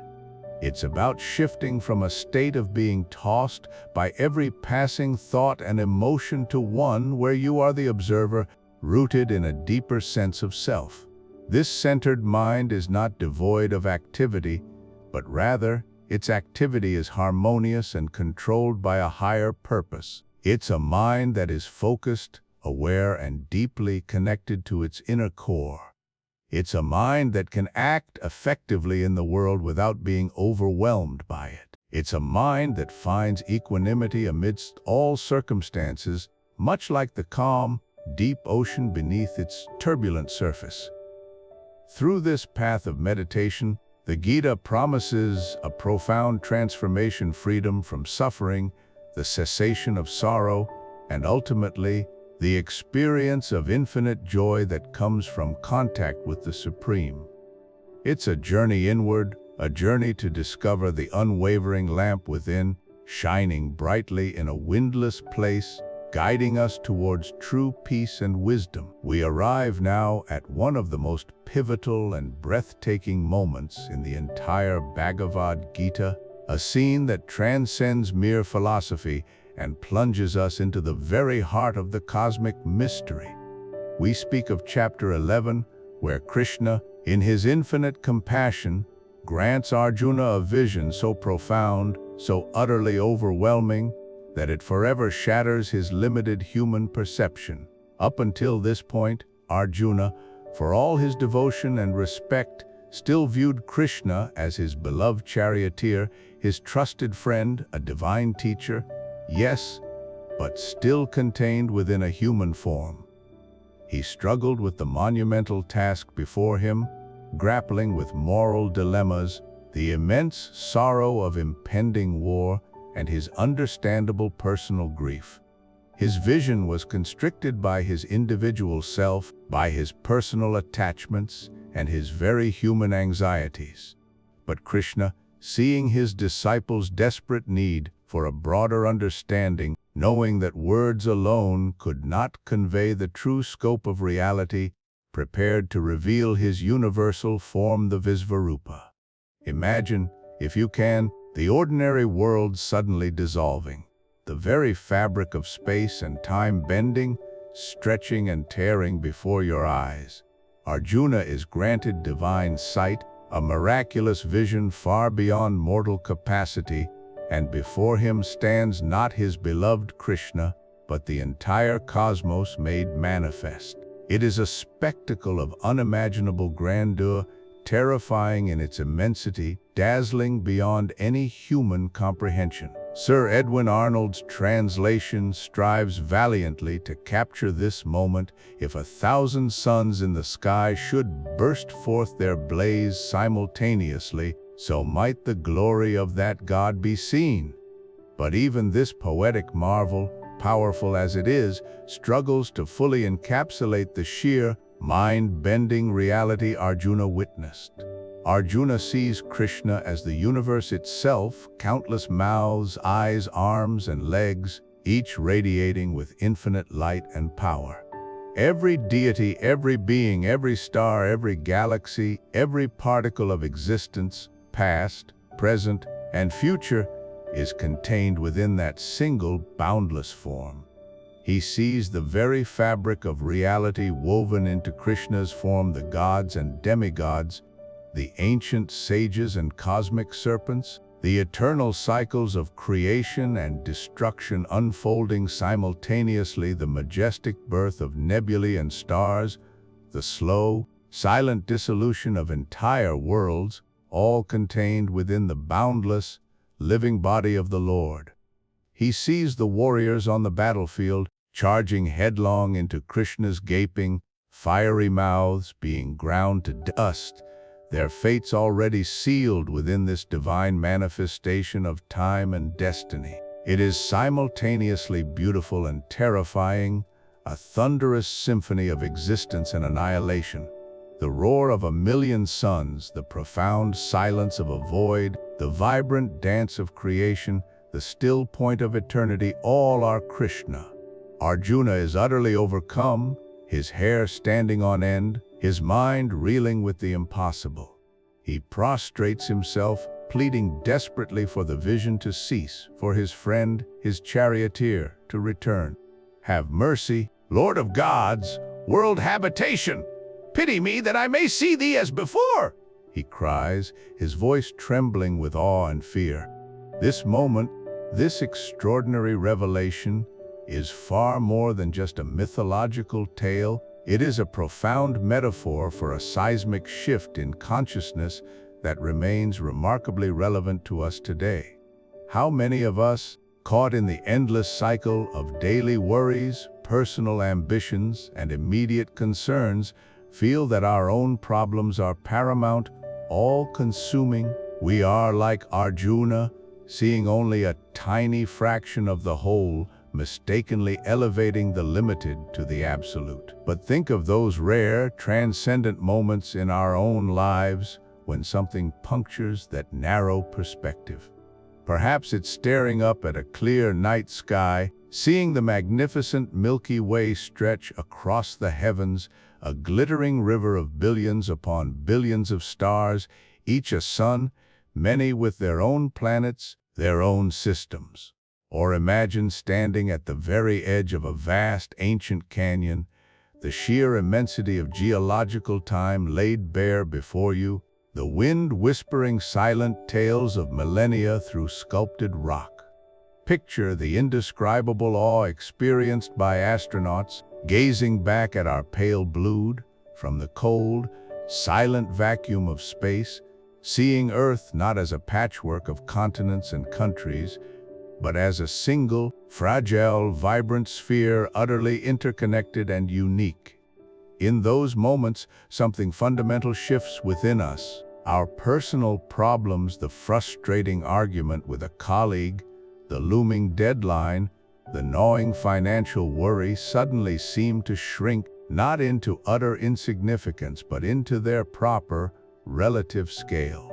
It's about shifting from a state of being tossed by every passing thought and emotion to one where you are the observer, rooted in a deeper sense of self. This centered mind is not devoid of activity, but rather, its activity is harmonious and controlled by a higher purpose. It's a mind that is focused, aware, and deeply connected to its inner core. It's a mind that can act effectively in the world without being overwhelmed by it. It's a mind that finds equanimity amidst all circumstances, much like the calm, deep ocean beneath its turbulent surface. Through this path of meditation, the Gita promises a profound transformation, freedom from suffering, the cessation of sorrow, and ultimately, the experience of infinite joy that comes from contact with the Supreme. It's a journey inward, a journey to discover the unwavering lamp within, shining brightly in a windless place, guiding us towards true peace and wisdom. We arrive now at one of the most pivotal and breathtaking moments in the entire Bhagavad Gita, a scene that transcends mere philosophy and plunges us into the very heart of the cosmic mystery. We speak of chapter 11, where Krishna, in his infinite compassion, grants Arjuna a vision so profound, so utterly overwhelming, that it forever shatters his limited human perception. Up until this point, Arjuna, for all his devotion and respect, still viewed Krishna as his beloved charioteer, his trusted friend, a divine teacher, yes, but still contained within a human form. He struggled with the monumental task before him, grappling with moral dilemmas, the immense sorrow of impending war, and his understandable personal grief. His vision was constricted by his individual self, by his personal attachments, and his very human anxieties. But Krishna, seeing his disciples' desperate need for a broader understanding, knowing that words alone could not convey the true scope of reality, prepared to reveal his universal form, the Visvarupa. Imagine, if you can, the ordinary world suddenly dissolving, the very fabric of space and time bending, stretching and tearing before your eyes. Arjuna is granted divine sight, a miraculous vision far beyond mortal capacity, and before him stands not his beloved Krishna, but the entire cosmos made manifest. It is a spectacle of unimaginable grandeur, terrifying in its immensity, dazzling beyond any human comprehension. Sir Edwin Arnold's translation strives valiantly to capture this moment. If 1,000 suns in the sky should burst forth their blaze simultaneously, so might the glory of that God be seen. But even this poetic marvel, powerful as it is, struggles to fully encapsulate the sheer, mind-bending reality Arjuna witnessed. Arjuna sees Krishna as the universe itself, countless mouths, eyes, arms, and legs, each radiating with infinite light and power. Every deity, every being, every star, every galaxy, every particle of existence, past, present, and future, is contained within that single, boundless form. He sees the very fabric of reality woven into Krishna's form, the gods and demigods, the ancient sages and cosmic serpents, the eternal cycles of creation and destruction unfolding simultaneously, the majestic birth of nebulae and stars, the slow, silent dissolution of entire worlds, all contained within the boundless, living body of the Lord. He sees the warriors on the battlefield, charging headlong into Krishna's gaping, fiery mouths, being ground to dust, their fates already sealed within this divine manifestation of time and destiny. It is simultaneously beautiful and terrifying, a thunderous symphony of existence and annihilation. The roar of a million suns, the profound silence of a void, the vibrant dance of creation, the still point of eternity, all are Krishna. Arjuna is utterly overcome, his hair standing on end, his mind reeling with the impossible. He prostrates himself, pleading desperately for the vision to cease, for his friend, his charioteer, to return. "Have mercy, Lord of gods, world habitation! Pity me that I may see thee as before!" he cries, his voice trembling with awe and fear. This moment, this extraordinary revelation, is far more than just a mythological tale. It is a profound metaphor for a seismic shift in consciousness that remains remarkably relevant to us today. How many of us, caught in the endless cycle of daily worries, personal ambitions, and immediate concerns, feel that our own problems are paramount, all-consuming? We are like Arjuna, seeing only a tiny fraction of the whole, mistakenly elevating the limited to the absolute. But think of those rare, transcendent moments in our own lives when something punctures that narrow perspective. Perhaps it's staring up at a clear night sky, seeing the magnificent Milky Way stretch across the heavens, a glittering river of billions upon billions of stars, each a sun, many with their own planets, their own systems. Or imagine standing at the very edge of a vast ancient canyon, the sheer immensity of geological time laid bare before you, the wind whispering silent tales of millennia through sculpted rock. Picture the indescribable awe experienced by astronauts, gazing back at our pale blue, from the cold, silent vacuum of space, seeing Earth not as a patchwork of continents and countries, but as a single, fragile, vibrant sphere utterly interconnected and unique. In those moments, something fundamental shifts within us. Our personal problems, the frustrating argument with a colleague, the looming deadline, the gnawing financial worry suddenly seem to shrink not into utter insignificance, but into their proper, relative scale.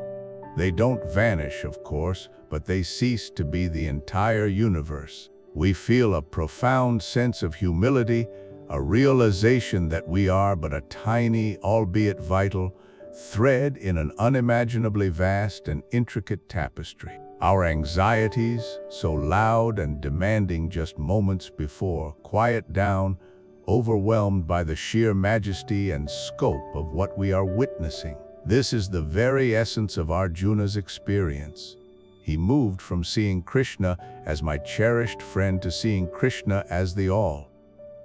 They don't vanish, of course, but they cease to be the entire universe. We feel a profound sense of humility, a realization that we are but a tiny, albeit vital, thread in an unimaginably vast and intricate tapestry. Our anxieties, so loud and demanding just moments before, quiet down, overwhelmed by the sheer majesty and scope of what we are witnessing. This is the very essence of Arjuna's experience. He moved from seeing Krishna as my cherished friend to seeing Krishna as the all.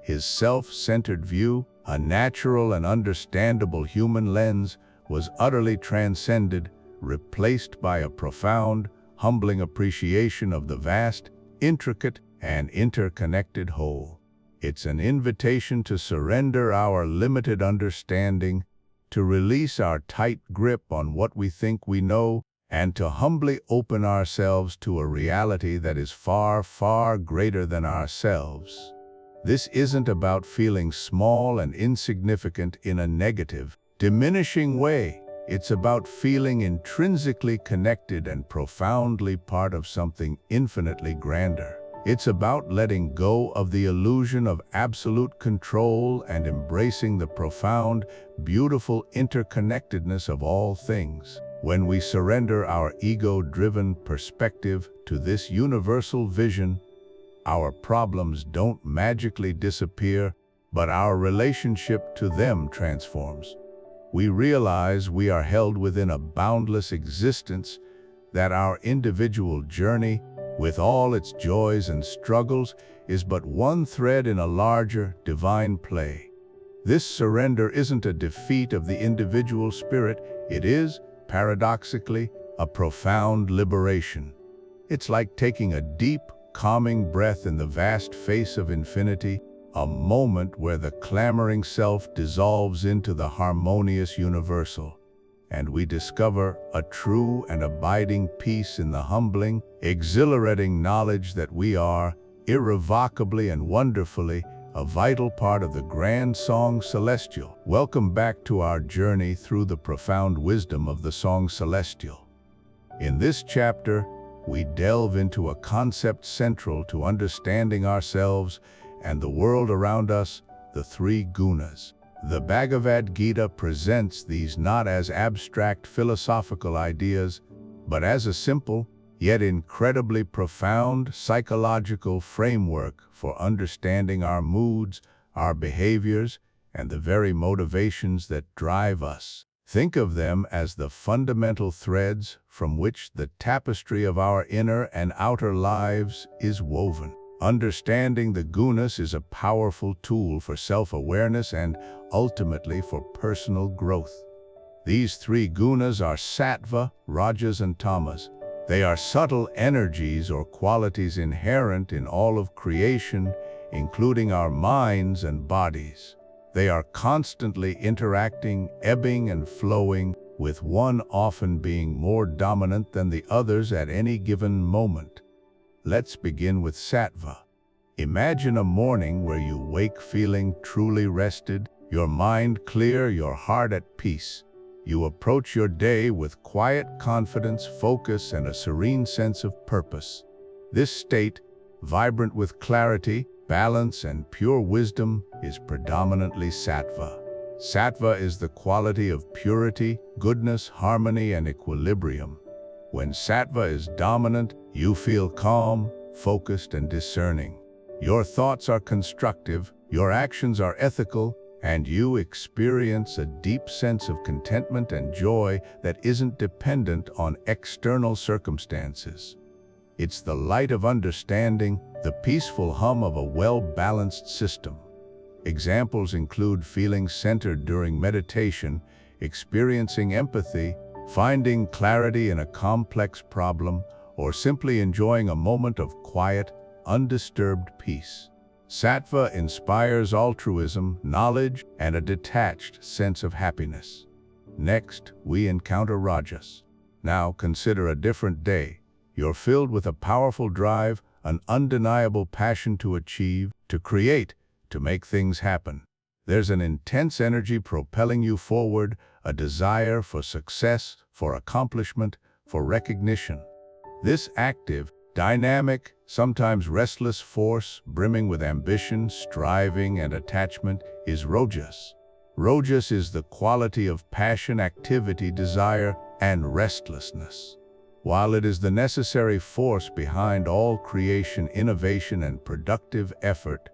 His self-centered view, a natural and understandable human lens, was utterly transcended, replaced by a profound, humbling appreciation of the vast, intricate, and interconnected whole. It's an invitation to surrender our limited understanding, to release our tight grip on what we think we know, and to humbly open ourselves to a reality that is far, far greater than ourselves. This isn't about feeling small and insignificant in a negative, diminishing way. It's about feeling intrinsically connected and profoundly part of something infinitely grander. It's about letting go of the illusion of absolute control and embracing the profound, beautiful interconnectedness of all things. When we surrender our ego-driven perspective to this universal vision, our problems don't magically disappear, but our relationship to them transforms. We realize we are held within a boundless existence, that our individual journey, with all its joys and struggles, is but one thread in a larger, divine play. This surrender isn't a defeat of the individual spirit, it is, paradoxically, a profound liberation. It's like taking a deep, calming breath in the vast face of infinity, a moment where the clamoring self dissolves into the harmonious universal, and we discover a true and abiding peace in the humbling, exhilarating knowledge that we are, irrevocably and wonderfully, a vital part of the grand song celestial. Welcome back to our journey through the profound wisdom of the song celestial. In this chapter, we delve into a concept central to understanding ourselves and the world around us, the three gunas. The Bhagavad Gita presents these not as abstract philosophical ideas, but as a simple, yet incredibly profound psychological framework for understanding our moods, our behaviors, and the very motivations that drive us. Think of them as the fundamental threads from which the tapestry of our inner and outer lives is woven. Understanding the gunas is a powerful tool for self-awareness and, ultimately, for personal growth. These three gunas are sattva, rajas, and tamas. They are subtle energies or qualities inherent in all of creation, including our minds and bodies. They are constantly interacting, ebbing and flowing, with one often being more dominant than the others at any given moment. Let's begin with sattva. Imagine a morning where you wake feeling truly rested, your mind clear, your heart at peace. You approach your day with quiet confidence, focus, and a serene sense of purpose. This state, vibrant with clarity, balance, and pure wisdom, is predominantly sattva. Sattva is the quality of purity, goodness, harmony, and equilibrium. When sattva is dominant, you feel calm, focused, and discerning. Your thoughts are constructive, your actions are ethical, and you experience a deep sense of contentment and joy that isn't dependent on external circumstances. It's the light of understanding, the peaceful hum of a well-balanced system. Examples include feeling centered during meditation, experiencing empathy, finding clarity in a complex problem, or simply enjoying a moment of quiet, undisturbed peace. Sattva inspires altruism, knowledge, and a detached sense of happiness. Next, we encounter rajas. Now consider a different day. You're filled with a powerful drive, an undeniable passion to achieve, to create, to make things happen. There's an intense energy propelling you forward, a desire for success, for accomplishment, for recognition. This active, dynamic, sometimes restless force, brimming with ambition, striving, and attachment, is rajas. Rajas is the quality of passion, activity, desire, and restlessness. While it is the necessary force behind all creation, innovation, and productive effort,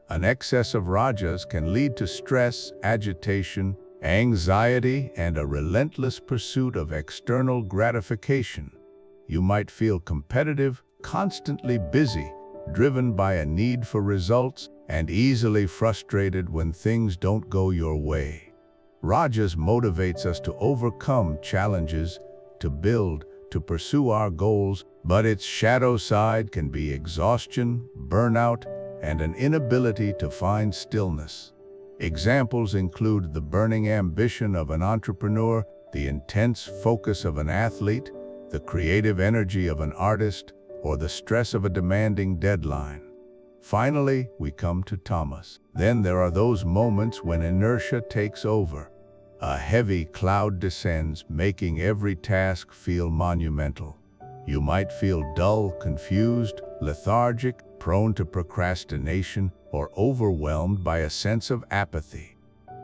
an excess of rajas can lead to stress, agitation, anxiety, and a relentless pursuit of external gratification. You might feel competitive, constantly busy, driven by a need for results, and easily frustrated when things don't go your way. Rajas motivates us to overcome challenges, to build, to pursue our goals, but its shadow side can be exhaustion, burnout, and an inability to find stillness. Examples include the burning ambition of an entrepreneur, the intense focus of an athlete, the creative energy of an artist, or the stress of a demanding deadline. Finally, we come to tamas. Then there are those moments when inertia takes over. A heavy cloud descends, making every task feel monumental. You might feel dull, confused, lethargic, prone to procrastination, or overwhelmed by a sense of apathy.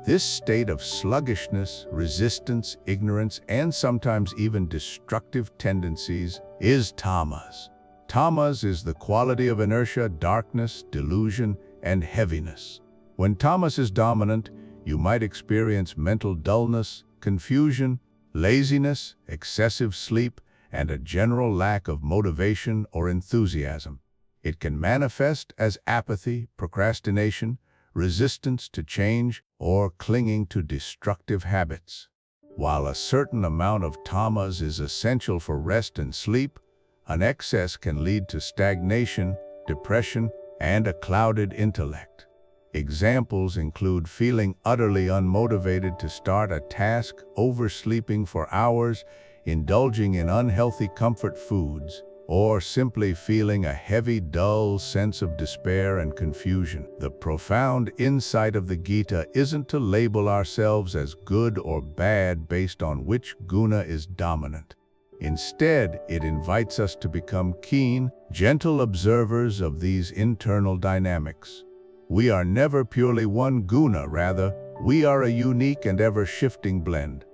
This state of sluggishness, resistance, ignorance, and sometimes even destructive tendencies is tamas. Tamas is the quality of inertia, darkness, delusion, and heaviness. When tamas is dominant, you might experience mental dullness, confusion, laziness, excessive sleep, and a general lack of motivation or enthusiasm. It can manifest as apathy, procrastination, resistance to change, or clinging to destructive habits. While a certain amount of tamas is essential for rest and sleep, an excess can lead to stagnation, depression, and a clouded intellect. Examples include feeling utterly unmotivated to start a task, oversleeping for hours, indulging in unhealthy comfort foods, or simply feeling a heavy, dull sense of despair and confusion. The profound insight of the Gita isn't to label ourselves as good or bad based on which guna is dominant. Instead, it invites us to become keen, gentle observers of these internal dynamics. We are never purely one guna, rather, we are a unique and ever-shifting blend.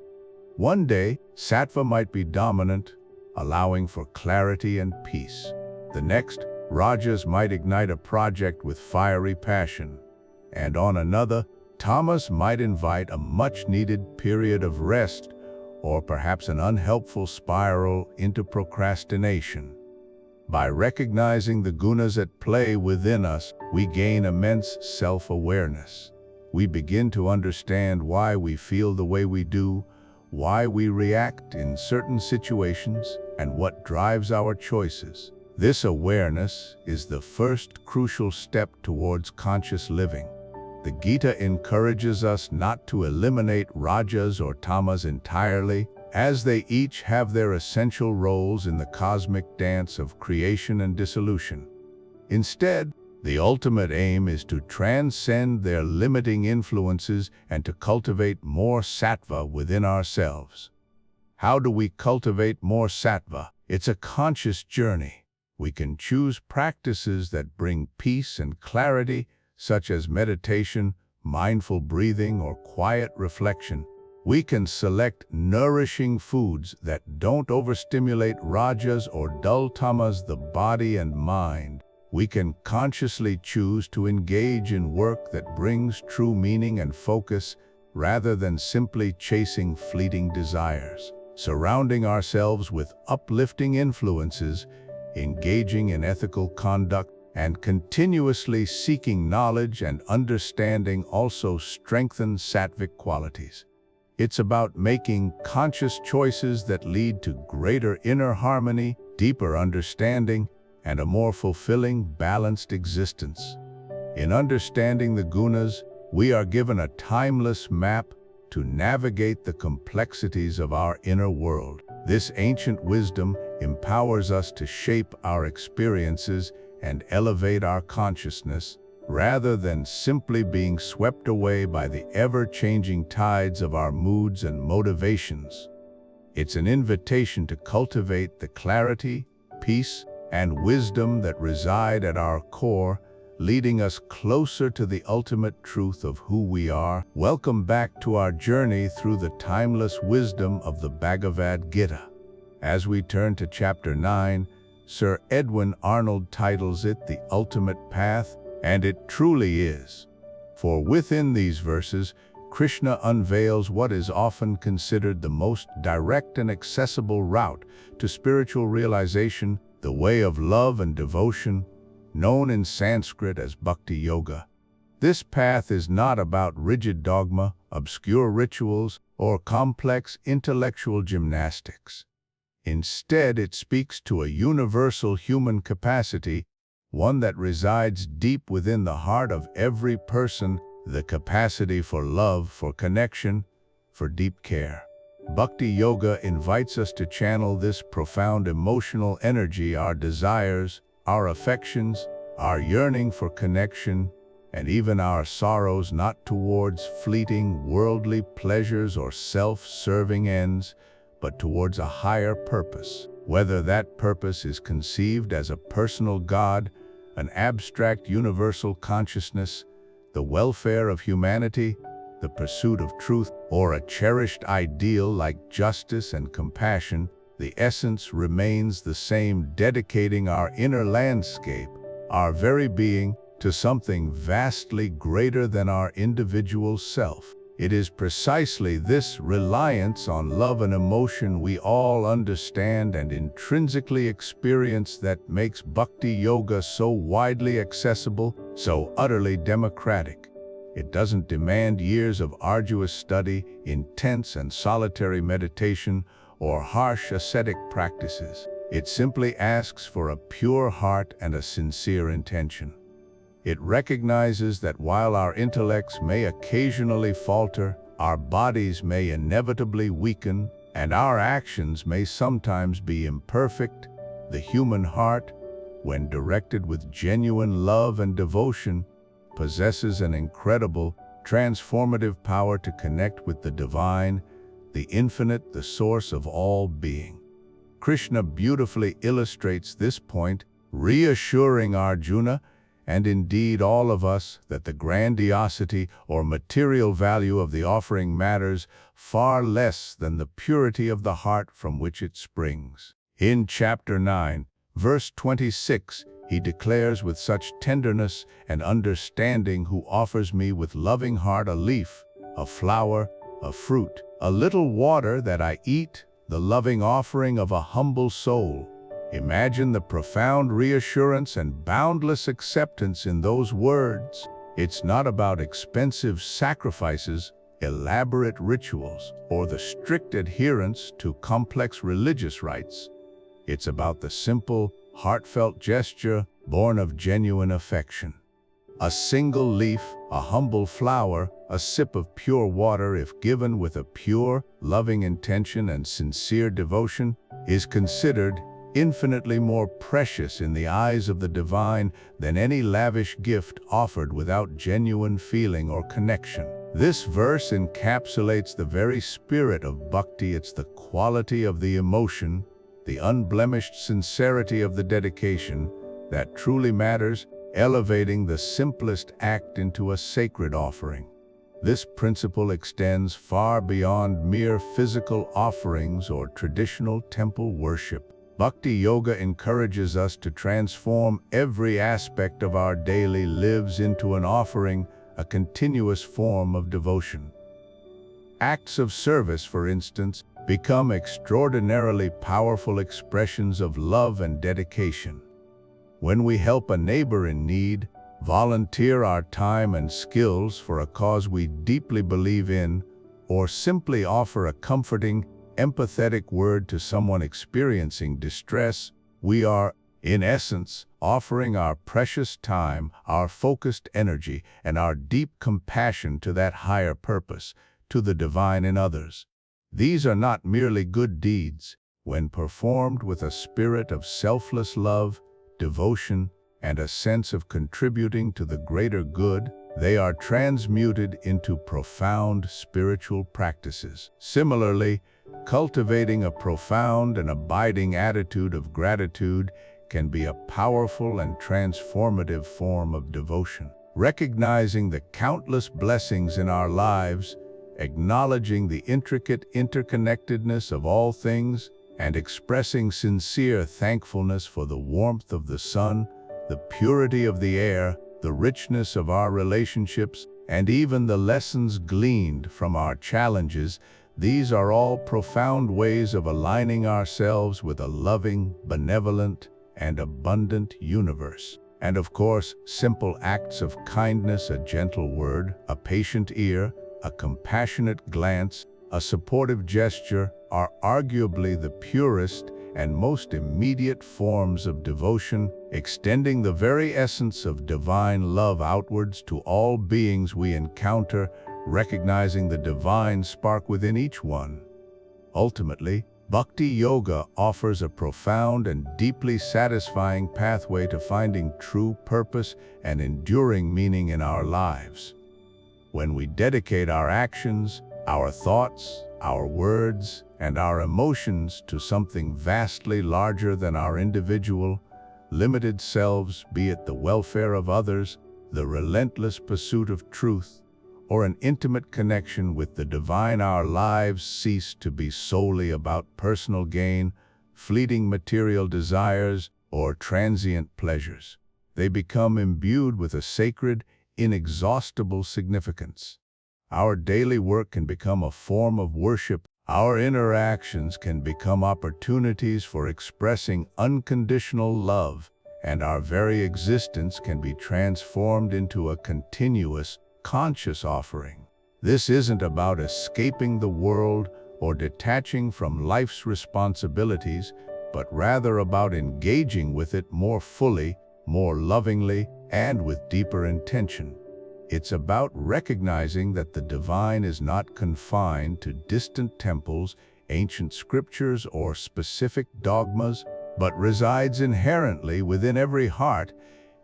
One day, sattva might be dominant, allowing for clarity and peace. The next, rajas might ignite a project with fiery passion. And on another, tamas might invite a much-needed period of rest, or perhaps an unhelpful spiral into procrastination. By recognizing the gunas at play within us, we gain immense self-awareness. We begin to understand why we feel the way we do, why we react in certain situations, and what drives our choices. This awareness is the first crucial step towards conscious living. The Gita encourages us not to eliminate rajas or tamas entirely, as they each have their essential roles in the cosmic dance of creation and dissolution. Instead, the ultimate aim is to transcend their limiting influences and to cultivate more sattva within ourselves. How do we cultivate more sattva? It's a conscious journey. We can choose practices that bring peace and clarity, such as meditation, mindful breathing, or quiet reflection. We can select nourishing foods that don't overstimulate rajas or dull tamas the body and mind. We can consciously choose to engage in work that brings true meaning and focus, rather than simply chasing fleeting desires. Surrounding ourselves with uplifting influences, engaging in ethical conduct, and continuously seeking knowledge and understanding also strengthen sattvic qualities. It's about making conscious choices that lead to greater inner harmony, deeper understanding, and a more fulfilling, balanced existence. In understanding the gunas, we are given a timeless map to navigate the complexities of our inner world. This ancient wisdom empowers us to shape our experiences and elevate our consciousness, rather than simply being swept away by the ever-changing tides of our moods and motivations. It's an invitation to cultivate the clarity, peace, and wisdom that reside at our core, leading us closer to the ultimate truth of who we are. Welcome back to our journey through the timeless wisdom of the Bhagavad Gita. As we turn to Chapter 9, Sir Edwin Arnold titles it The Ultimate Path, and it truly is. For within these verses, Krishna unveils what is often considered the most direct and accessible route to spiritual realization, the way of love and devotion, known in Sanskrit as bhakti yoga. This path is not about rigid dogma, obscure rituals, or complex intellectual gymnastics. Instead, it speaks to a universal human capacity, one that resides deep within the heart of every person, the capacity for love, for connection, for deep care. Bhakti Yoga invites us to channel this profound emotional energy, our desires, our affections, our yearning for connection, and even our sorrows not towards fleeting worldly pleasures or self-serving ends, but towards a higher purpose. Whether that purpose is conceived as a personal God, an abstract universal consciousness, the welfare of humanity, the pursuit of truth, or a cherished ideal like justice and compassion, the essence remains the same, dedicating our inner landscape, our very being, to something vastly greater than our individual self. It is precisely this reliance on love and emotion we all understand and intrinsically experience that makes Bhakti Yoga so widely accessible, so utterly democratic. It doesn't demand years of arduous study, intense and solitary meditation, or harsh ascetic practices. It simply asks for a pure heart and a sincere intention. It recognizes that while our intellects may occasionally falter, our bodies may inevitably weaken, and our actions may sometimes be imperfect, the human heart, when directed with genuine love and devotion, possesses an incredible, transformative power to connect with the divine, the infinite, the source of all being. Krishna beautifully illustrates this point, reassuring Arjuna, and indeed all of us, that the grandiosity or material value of the offering matters far less than the purity of the heart from which it springs. In chapter 9, verse 26, he declares with such tenderness and understanding, "Who offers me with loving heart a leaf, a flower, a fruit, a little water that I eat, the loving offering of a humble soul." Imagine the profound reassurance and boundless acceptance in those words. It's not about expensive sacrifices, elaborate rituals, or the strict adherence to complex religious rites. It's about the simple, heartfelt gesture born of genuine affection. A single leaf, a humble flower, a sip of pure water, if given with a pure, loving intention and sincere devotion, is considered infinitely more precious in the eyes of the divine than any lavish gift offered without genuine feeling or connection. This verse encapsulates the very spirit of bhakti. It's the quality of the emotion, the unblemished sincerity of the dedication, that truly matters, elevating the simplest act into a sacred offering. This principle extends far beyond mere physical offerings or traditional temple worship. Bhakti Yoga encourages us to transform every aspect of our daily lives into an offering, a continuous form of devotion. Acts of service, for instance, become extraordinarily powerful expressions of love and dedication. When we help a neighbor in need, volunteer our time and skills for a cause we deeply believe in, or simply offer a comforting, empathetic word to someone experiencing distress, we are, in essence, offering our precious time, our focused energy, and our deep compassion to that higher purpose, to the divine in others. These are not merely good deeds. When performed with a spirit of selfless love, devotion, and a sense of contributing to the greater good, they are transmuted into profound spiritual practices. Similarly, cultivating a profound and abiding attitude of gratitude can be a powerful and transformative form of devotion. Recognizing the countless blessings in our lives, acknowledging the intricate interconnectedness of all things, and expressing sincere thankfulness for the warmth of the sun, the purity of the air, the richness of our relationships, and even the lessons gleaned from our challenges, these are all profound ways of aligning ourselves with a loving, benevolent, and abundant universe. And of course, simple acts of kindness, a gentle word, a patient ear, a compassionate glance, a supportive gesture, are arguably the purest and most immediate forms of devotion, extending the very essence of divine love outwards to all beings we encounter, recognizing the divine spark within each one. Ultimately, Bhakti Yoga offers a profound and deeply satisfying pathway to finding true purpose and enduring meaning in our lives. When we dedicate our actions, our thoughts, our words, and our emotions to something vastly larger than our individual, limited selves, be it the welfare of others, the relentless pursuit of truth, or an intimate connection with the divine, our lives cease to be solely about personal gain, fleeting material desires, or transient pleasures. They become imbued with a sacred, inexhaustible significance. Our daily work can become a form of worship. Our interactions can become opportunities for expressing unconditional love, and our very existence can be transformed into a continuous, conscious offering. This isn't about escaping the world or detaching from life's responsibilities, but rather about engaging with it more fully, more lovingly, and with deeper intention. It's about recognizing that the divine is not confined to distant temples, ancient scriptures, or specific dogmas, but resides inherently within every heart,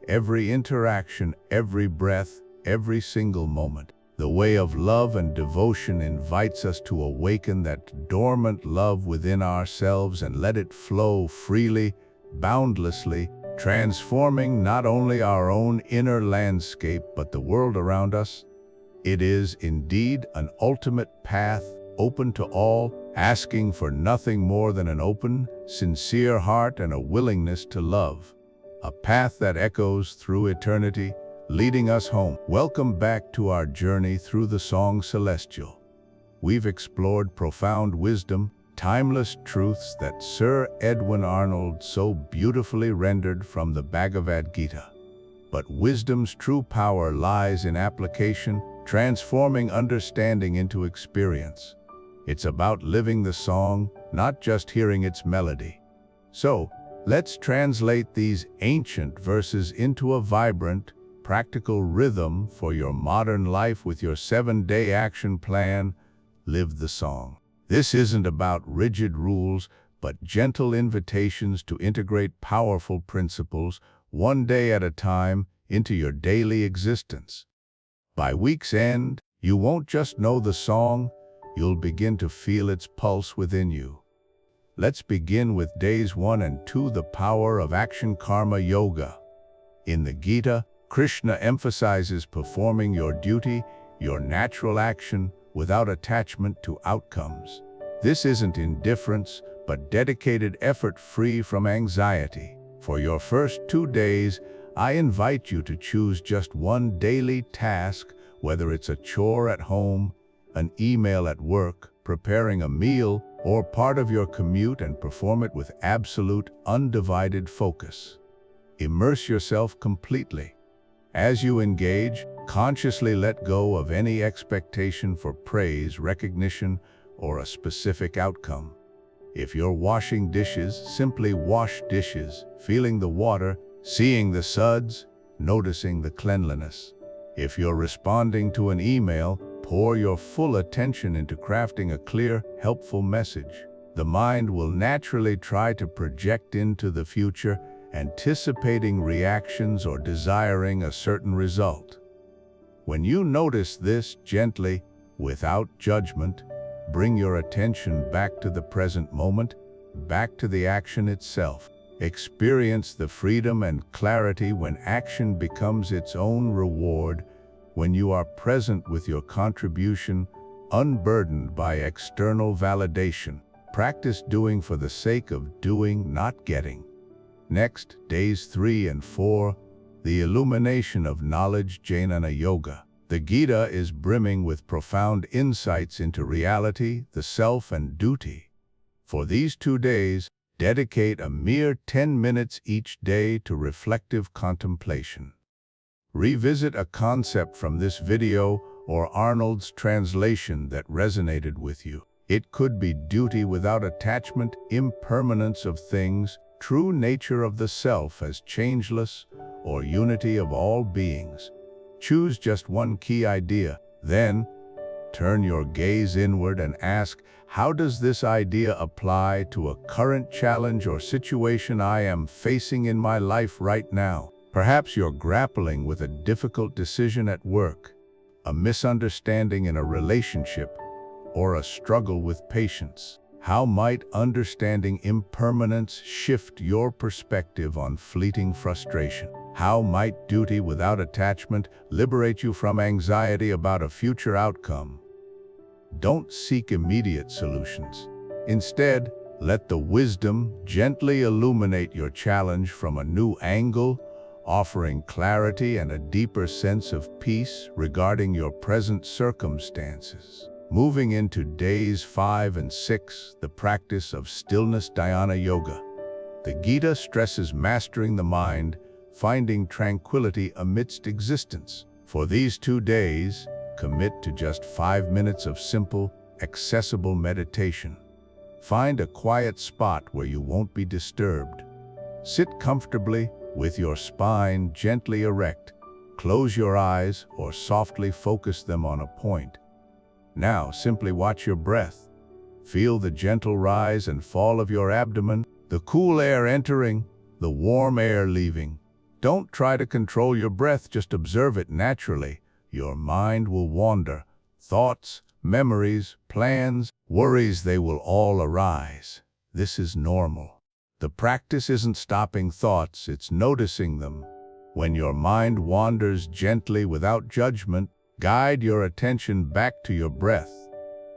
every interaction, every breath, every single moment. The way of love and devotion invites us to awaken that dormant love within ourselves and let it flow freely, boundlessly, transforming not only our own inner landscape but the world around us. It is indeed an ultimate path, open to all, asking for nothing more than an open, sincere heart and a willingness to love. A path that echoes through eternity, leading us home. Welcome back to our journey through the song Celestial. We've explored profound wisdom, timeless truths that Sir Edwin Arnold so beautifully rendered from the Bhagavad Gita. But wisdom's true power lies in application, transforming understanding into experience. It's about living the song, not just hearing its melody. So, let's translate these ancient verses into a vibrant, practical rhythm for your modern life with your 7-day action plan. Live the song. This isn't about rigid rules, but gentle invitations to integrate powerful principles, one day at a time, into your daily existence. By week's end, you won't just know the song, you'll begin to feel its pulse within you. Let's begin with days 1 and 2, the power of action karma yoga. In the Gita, Krishna emphasizes performing your duty, your natural action, without attachment to outcomes. This isn't indifference, but dedicated effort free from anxiety. For your first 2 days, I invite you to choose just one daily task, whether it's a chore at home, an email at work, preparing a meal, or part of your commute, and perform it with absolute, undivided focus. Immerse yourself completely. As you engage, consciously let go of any expectation for praise, recognition, or a specific outcome. If you're washing dishes, simply wash dishes, feeling the water, seeing the suds, noticing the cleanliness. If you're responding to an email, pour your full attention into crafting a clear, helpful message. The mind will naturally try to project into the future, anticipating reactions or desiring a certain result. When you notice this, gently, without judgment, bring your attention back to the present moment, back to the action itself. Experience the freedom and clarity when action becomes its own reward, when you are present with your contribution, unburdened by external validation. Practice doing for the sake of doing, not getting. Next, days 3 and 4, the illumination of knowledge jnana yoga. The Gita is brimming with profound insights into reality, the self, and duty. For these 2 days, dedicate a mere 10 minutes each day to reflective contemplation. Revisit a concept from this video or Arnold's translation that resonated with you. It could be duty without attachment, impermanence of things, true nature of the self as changeless, or unity of all beings. Choose just one key idea, then turn your gaze inward and ask, how does this idea apply to a current challenge or situation I am facing in my life right now? Perhaps you're grappling with a difficult decision at work, a misunderstanding in a relationship, or a struggle with patience. How might understanding impermanence shift your perspective on fleeting frustration? How might duty without attachment liberate you from anxiety about a future outcome? Don't seek immediate solutions. Instead, let the wisdom gently illuminate your challenge from a new angle, offering clarity and a deeper sense of peace regarding your present circumstances. Moving into days 5 and 6, the practice of stillness dhyana yoga. The Gita stresses mastering the mind, finding tranquility amidst existence. For these 2 days, commit to just 5 minutes of simple, accessible meditation. Find a quiet spot where you won't be disturbed. Sit comfortably with your spine gently erect. Close your eyes or softly focus them on a point. Now simply watch your breath. Feel the gentle rise and fall of your abdomen, the cool air entering, the warm air leaving. Don't try to control your breath, just observe it naturally. Your mind will wander. Thoughts, memories, plans, worries, they will all arise. This is normal. The practice isn't stopping thoughts, it's noticing them. When your mind wanders gently without judgment, guide your attention back to your breath.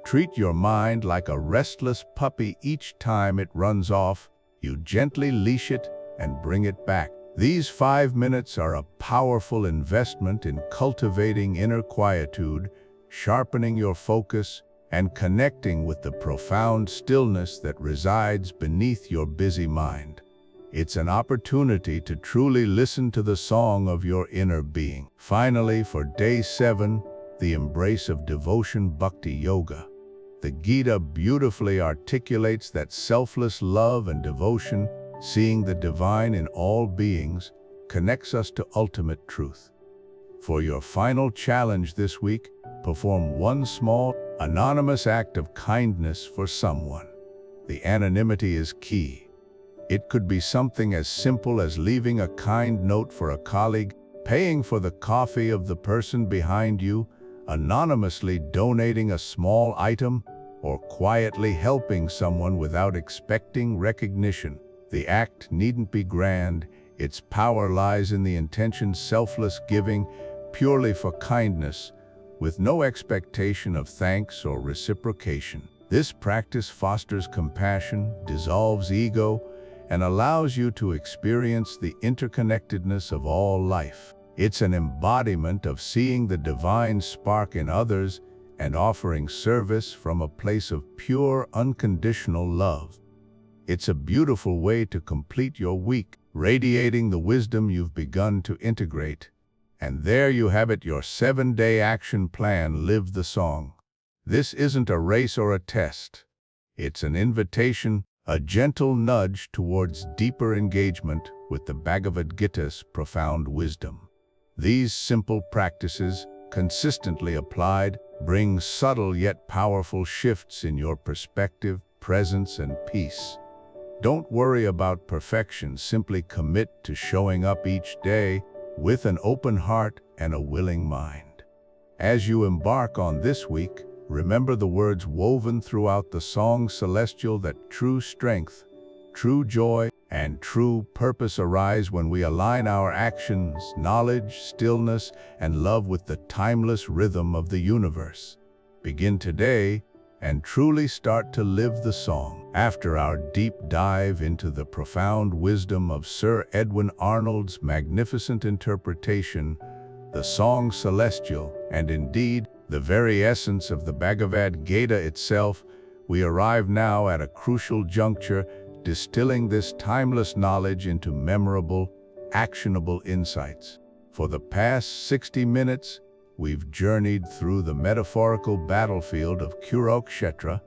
Treat your mind like a restless puppy. Each time it runs off, you gently leash it and bring it back. These 5 minutes are a powerful investment in cultivating inner quietude, sharpening your focus, and connecting with the profound stillness that resides beneath your busy mind. It's an opportunity to truly listen to the song of your inner being. Finally, for day 7, the embrace of devotion bhakti yoga. The Gita beautifully articulates that selfless love and devotion, seeing the divine in all beings, connects us to ultimate truth. For your final challenge this week, perform one small, anonymous act of kindness for someone. The anonymity is key. It could be something as simple as leaving a kind note for a colleague, paying for the coffee of the person behind you, anonymously donating a small item, or quietly helping someone without expecting recognition. The act needn't be grand. Its power lies in the intention, selfless giving, purely for kindness, with no expectation of thanks or reciprocation. This practice fosters compassion, dissolves ego, and allows you to experience the interconnectedness of all life. It's an embodiment of seeing the divine spark in others and offering service from a place of pure, unconditional love. It's a beautiful way to complete your week, radiating the wisdom you've begun to integrate. And there you have it, your 7-day action plan. Live the song. This isn't a race or a test. It's an invitation, a gentle nudge towards deeper engagement with the Bhagavad Gita's profound wisdom. These simple practices, consistently applied, bring subtle yet powerful shifts in your perspective, presence, and peace. Don't worry about perfection. Simply commit to showing up each day with an open heart and a willing mind. As you embark on this week, remember the words woven throughout the song celestial that true strength, true joy, and true purpose arise when we align our actions, knowledge, stillness, and love with the timeless rhythm of the universe. Begin today and truly start to live the song. After our deep dive into the profound wisdom of Sir Edwin Arnold's magnificent interpretation, the song celestial, and indeed, the very essence of the Bhagavad Gita itself, we arrive now at a crucial juncture, distilling this timeless knowledge into memorable, actionable insights. For the past 60 minutes, we've journeyed through the metaphorical battlefield of Kurukshetra,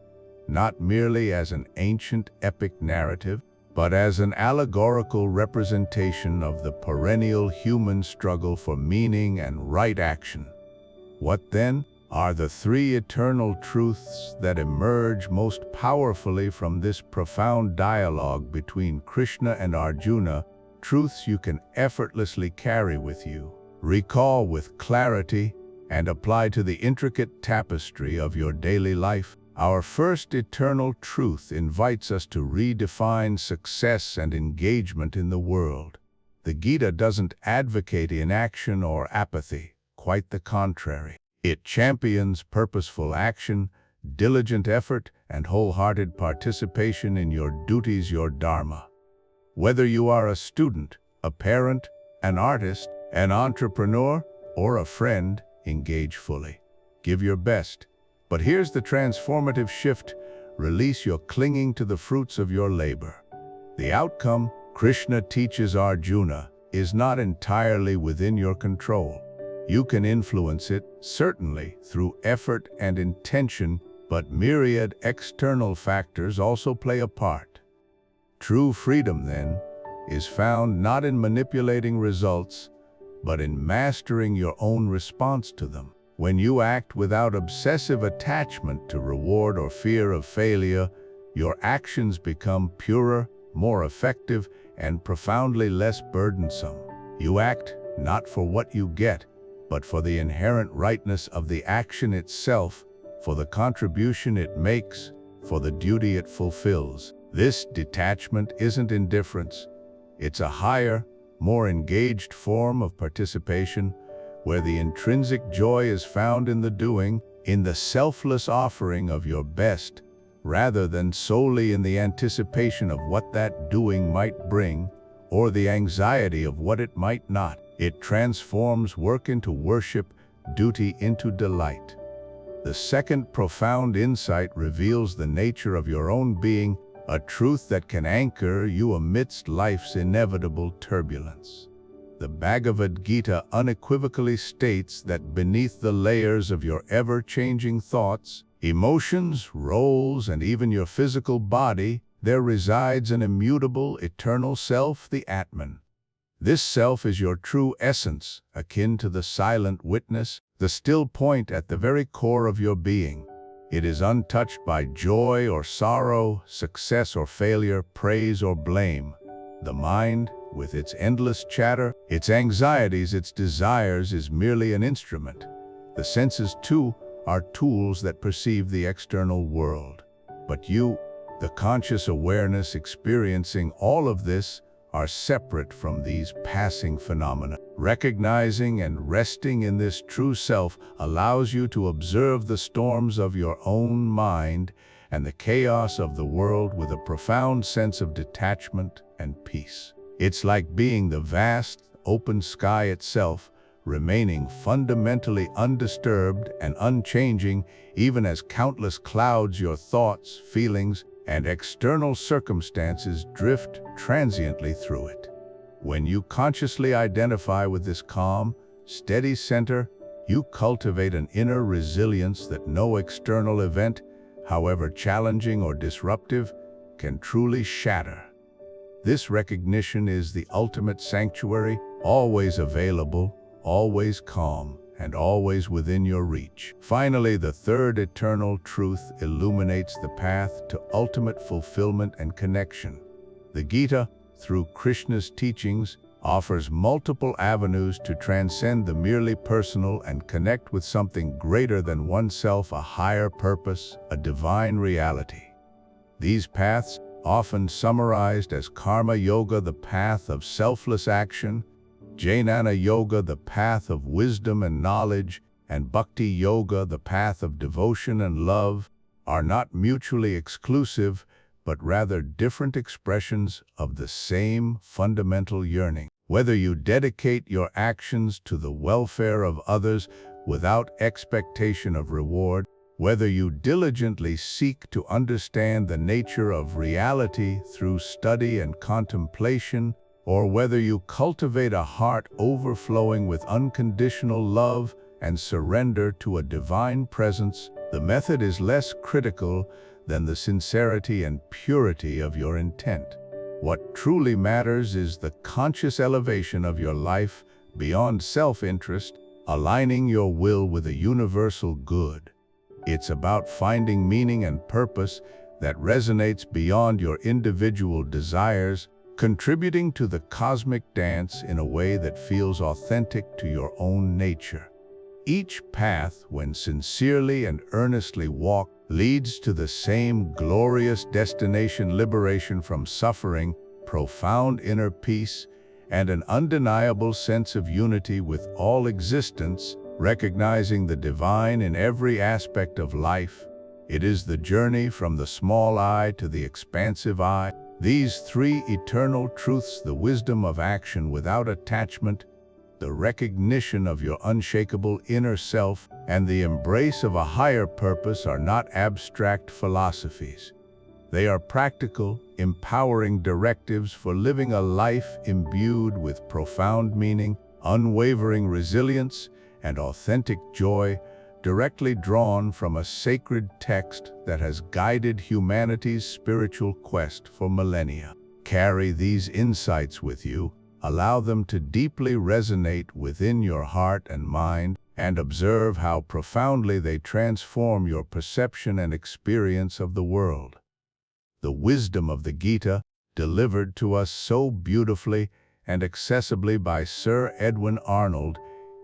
not merely as an ancient epic narrative, but as an allegorical representation of the perennial human struggle for meaning and right action. What then? are the three eternal truths that emerge most powerfully from this profound dialogue between Krishna and Arjuna, truths you can effortlessly carry with you, recall with clarity, and apply to the intricate tapestry of your daily life. Our first eternal truth invites us to redefine success and engagement in the world. The Gita doesn't advocate inaction or apathy, quite the contrary. It champions purposeful action, diligent effort, and wholehearted participation in your duties, your dharma. Whether you are a student, a parent, an artist, an entrepreneur, or a friend, engage fully. Give your best. But here's the transformative shift: release your clinging to the fruits of your labor. The outcome, Krishna teaches Arjuna, is not entirely within your control. You can influence it, certainly, through effort and intention, but myriad external factors also play a part. True freedom, then, is found not in manipulating results, but in mastering your own response to them. When you act without obsessive attachment to reward or fear of failure, your actions become purer, more effective, and profoundly less burdensome. You act not for what you get, but for the inherent rightness of the action itself, for the contribution it makes, for the duty it fulfills. This detachment isn't indifference. It's a higher, more engaged form of participation, where the intrinsic joy is found in the doing, in the selfless offering of your best, rather than solely in the anticipation of what that doing might bring, or the anxiety of what it might not. It transforms work into worship, duty into delight. The second profound insight reveals the nature of your own being, a truth that can anchor you amidst life's inevitable turbulence. The Bhagavad Gita unequivocally states that beneath the layers of your ever-changing thoughts, emotions, roles, and even your physical body, there resides an immutable, eternal self, the Atman. This self is your true essence, akin to the silent witness, the still point at the very core of your being. It is untouched by joy or sorrow, success or failure, praise or blame. The mind, with its endless chatter, its anxieties, its desires, is merely an instrument. The senses, too, are tools that perceive the external world. But you, the conscious awareness experiencing all of this, are separate from these passing phenomena. Recognizing and resting in this true self allows you to observe the storms of your own mind and the chaos of the world with a profound sense of detachment and peace. It's like being the vast, open sky itself, remaining fundamentally undisturbed and unchanging, even as countless clouds, your thoughts, feelings, and external circumstances drift transiently through it. When you consciously identify with this calm, steady center, you cultivate an inner resilience that no external event, however challenging or disruptive, can truly shatter. This recognition is the ultimate sanctuary, always available, always calm, and always within your reach. Finally, the third eternal truth illuminates the path to ultimate fulfillment and connection. The Gita, through Krishna's teachings, offers multiple avenues to transcend the merely personal and connect with something greater than oneself, a higher purpose, a divine reality. These paths, often summarized as Karma Yoga, the path of selfless action, Jnana Yoga, the path of wisdom and knowledge, and Bhakti Yoga, the path of devotion and love, are not mutually exclusive, but rather different expressions of the same fundamental yearning. Whether you dedicate your actions to the welfare of others without expectation of reward, whether you diligently seek to understand the nature of reality through study and contemplation, or whether you cultivate a heart overflowing with unconditional love and surrender to a divine presence, the method is less critical than the sincerity and purity of your intent. What truly matters is the conscious elevation of your life beyond self-interest, aligning your will with a universal good. It's about finding meaning and purpose that resonates beyond your individual desires, contributing to the cosmic dance in a way that feels authentic to your own nature. Each path, when sincerely and earnestly walked, leads to the same glorious destination: liberation from suffering, profound inner peace, and an undeniable sense of unity with all existence, recognizing the divine in every aspect of life. It is the journey from the small I to the expansive I. These three eternal truths: the wisdom of action without attachment, the recognition of your unshakable inner self, and the embrace of a higher purpose, are not abstract philosophies. They are practical, empowering directives for living a life imbued with profound meaning, unwavering resilience, and authentic joy, directly drawn from a sacred text that has guided humanity's spiritual quest for millennia. Carry these insights with you, allow them to deeply resonate within your heart and mind, and observe how profoundly they transform your perception and experience of the world. The wisdom of the Gita, delivered to us so beautifully and accessibly by Sir Edwin Arnold,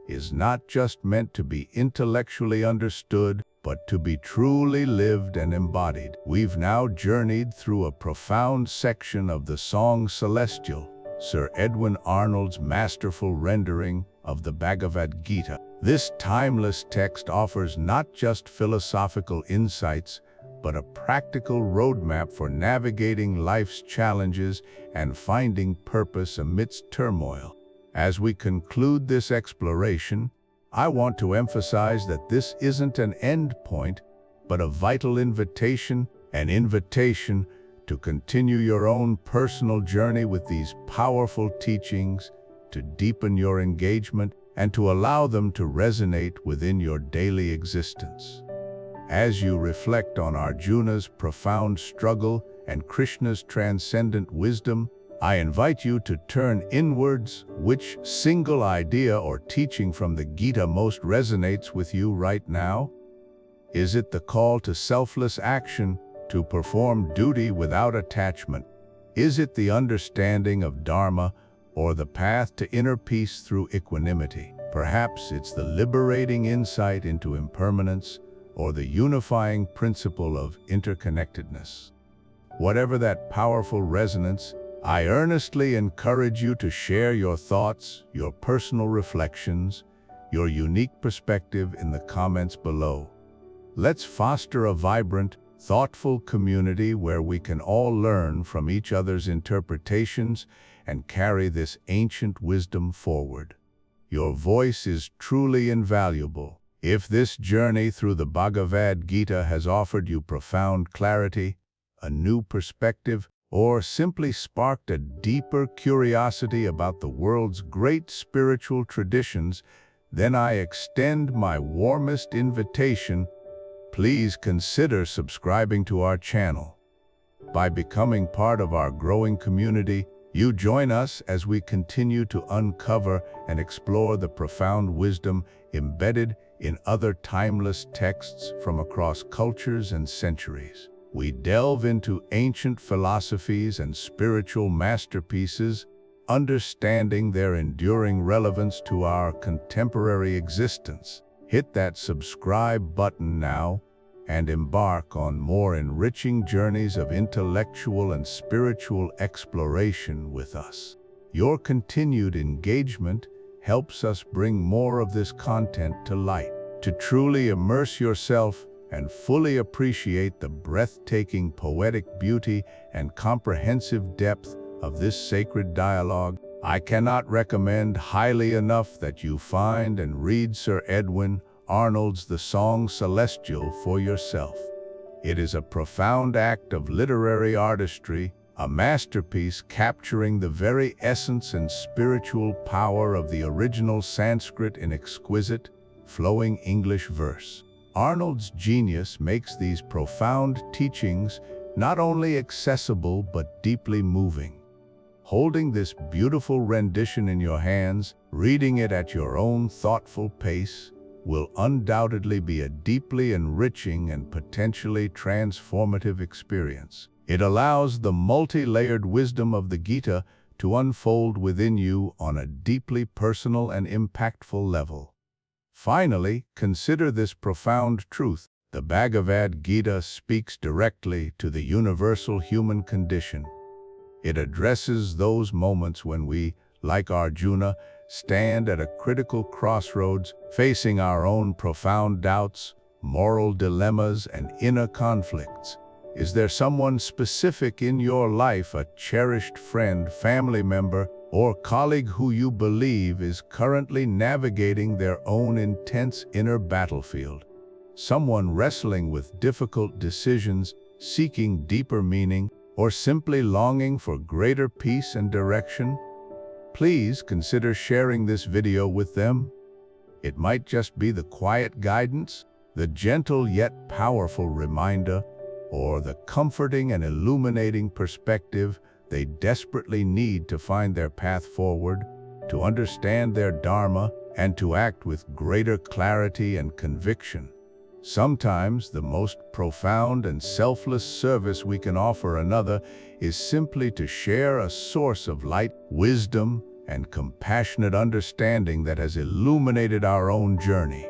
is not just meant to be intellectually understood, but to be truly lived and embodied. We've now journeyed through a profound section of the Song Celestial, Sir Edwin Arnold's masterful rendering of the Bhagavad Gita. This timeless text offers not just philosophical insights, but a practical roadmap for navigating life's challenges and finding purpose amidst turmoil. As we conclude this exploration, I want to emphasize that this isn't an end point, but a vital invitation, an invitation to continue your own personal journey with these powerful teachings, to deepen your engagement, and to allow them to resonate within your daily existence. As you reflect on Arjuna's profound struggle and Krishna's transcendent wisdom, I invite you to turn inwards. Which single idea or teaching from the Gita most resonates with you right now? Is it the call to selfless action, to perform duty without attachment? Is it the understanding of dharma, or the path to inner peace through equanimity? Perhaps it's the liberating insight into impermanence, or the unifying principle of interconnectedness. Whatever that powerful resonance, I earnestly encourage you to share your thoughts, your personal reflections, your unique perspective in the comments below. Let's foster a vibrant, thoughtful community where we can all learn from each other's interpretations and carry this ancient wisdom forward. Your voice is truly invaluable. If this journey through the Bhagavad Gita has offered you profound clarity, a new perspective, or simply sparked a deeper curiosity about the world's great spiritual traditions, then I extend my warmest invitation. Please consider subscribing to our channel. By becoming part of our growing community, you join us as we continue to uncover and explore the profound wisdom embedded in other timeless texts from across cultures and centuries. We delve into ancient philosophies and spiritual masterpieces, understanding their enduring relevance to our contemporary existence. Hit that subscribe button now and embark on more enriching journeys of intellectual and spiritual exploration with us. Your continued engagement helps us bring more of this content to light. To truly immerse yourself and fully appreciate the breathtaking poetic beauty and comprehensive depth of this sacred dialogue, I cannot recommend highly enough that you find and read Sir Edwin Arnold's The Song Celestial for yourself. It is a profound act of literary artistry, a masterpiece capturing the very essence and spiritual power of the original Sanskrit in exquisite, flowing English verse. Arnold's genius makes these profound teachings not only accessible but deeply moving. Holding this beautiful rendition in your hands, reading it at your own thoughtful pace, will undoubtedly be a deeply enriching and potentially transformative experience. It allows the multi-layered wisdom of the Gita to unfold within you on a deeply personal and impactful level. Finally, consider this profound truth. The Bhagavad Gita speaks directly to the universal human condition. It addresses those moments when we, like Arjuna, stand at a critical crossroads, facing our own profound doubts, moral dilemmas, and inner conflicts. Is there someone specific in your life, a cherished friend, family member, or colleague who you believe is currently navigating their own intense inner battlefield? Someone wrestling with difficult decisions, seeking deeper meaning, or simply longing for greater peace and direction? Please consider sharing this video with them. It might just be the quiet guidance, the gentle yet powerful reminder, or the comforting and illuminating perspective they desperately need to find their path forward, to understand their dharma, and to act with greater clarity and conviction. Sometimes the most profound and selfless service we can offer another is simply to share a source of light, wisdom, and compassionate understanding that has illuminated our own journey.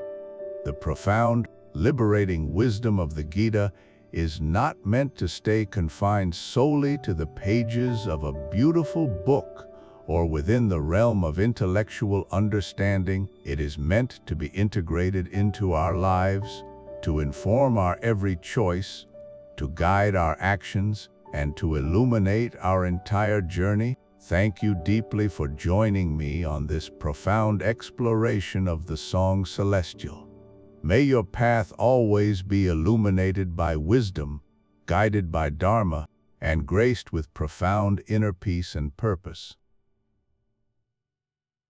The profound, liberating wisdom of the Gita is not meant to stay confined solely to the pages of a beautiful book or within the realm of intellectual understanding. It is meant to be integrated into our lives, to inform our every choice, to guide our actions, and to illuminate our entire journey. Thank you deeply for joining me on this profound exploration of the Song Celestial. May your path always be illuminated by wisdom, guided by dharma, and graced with profound inner peace and purpose.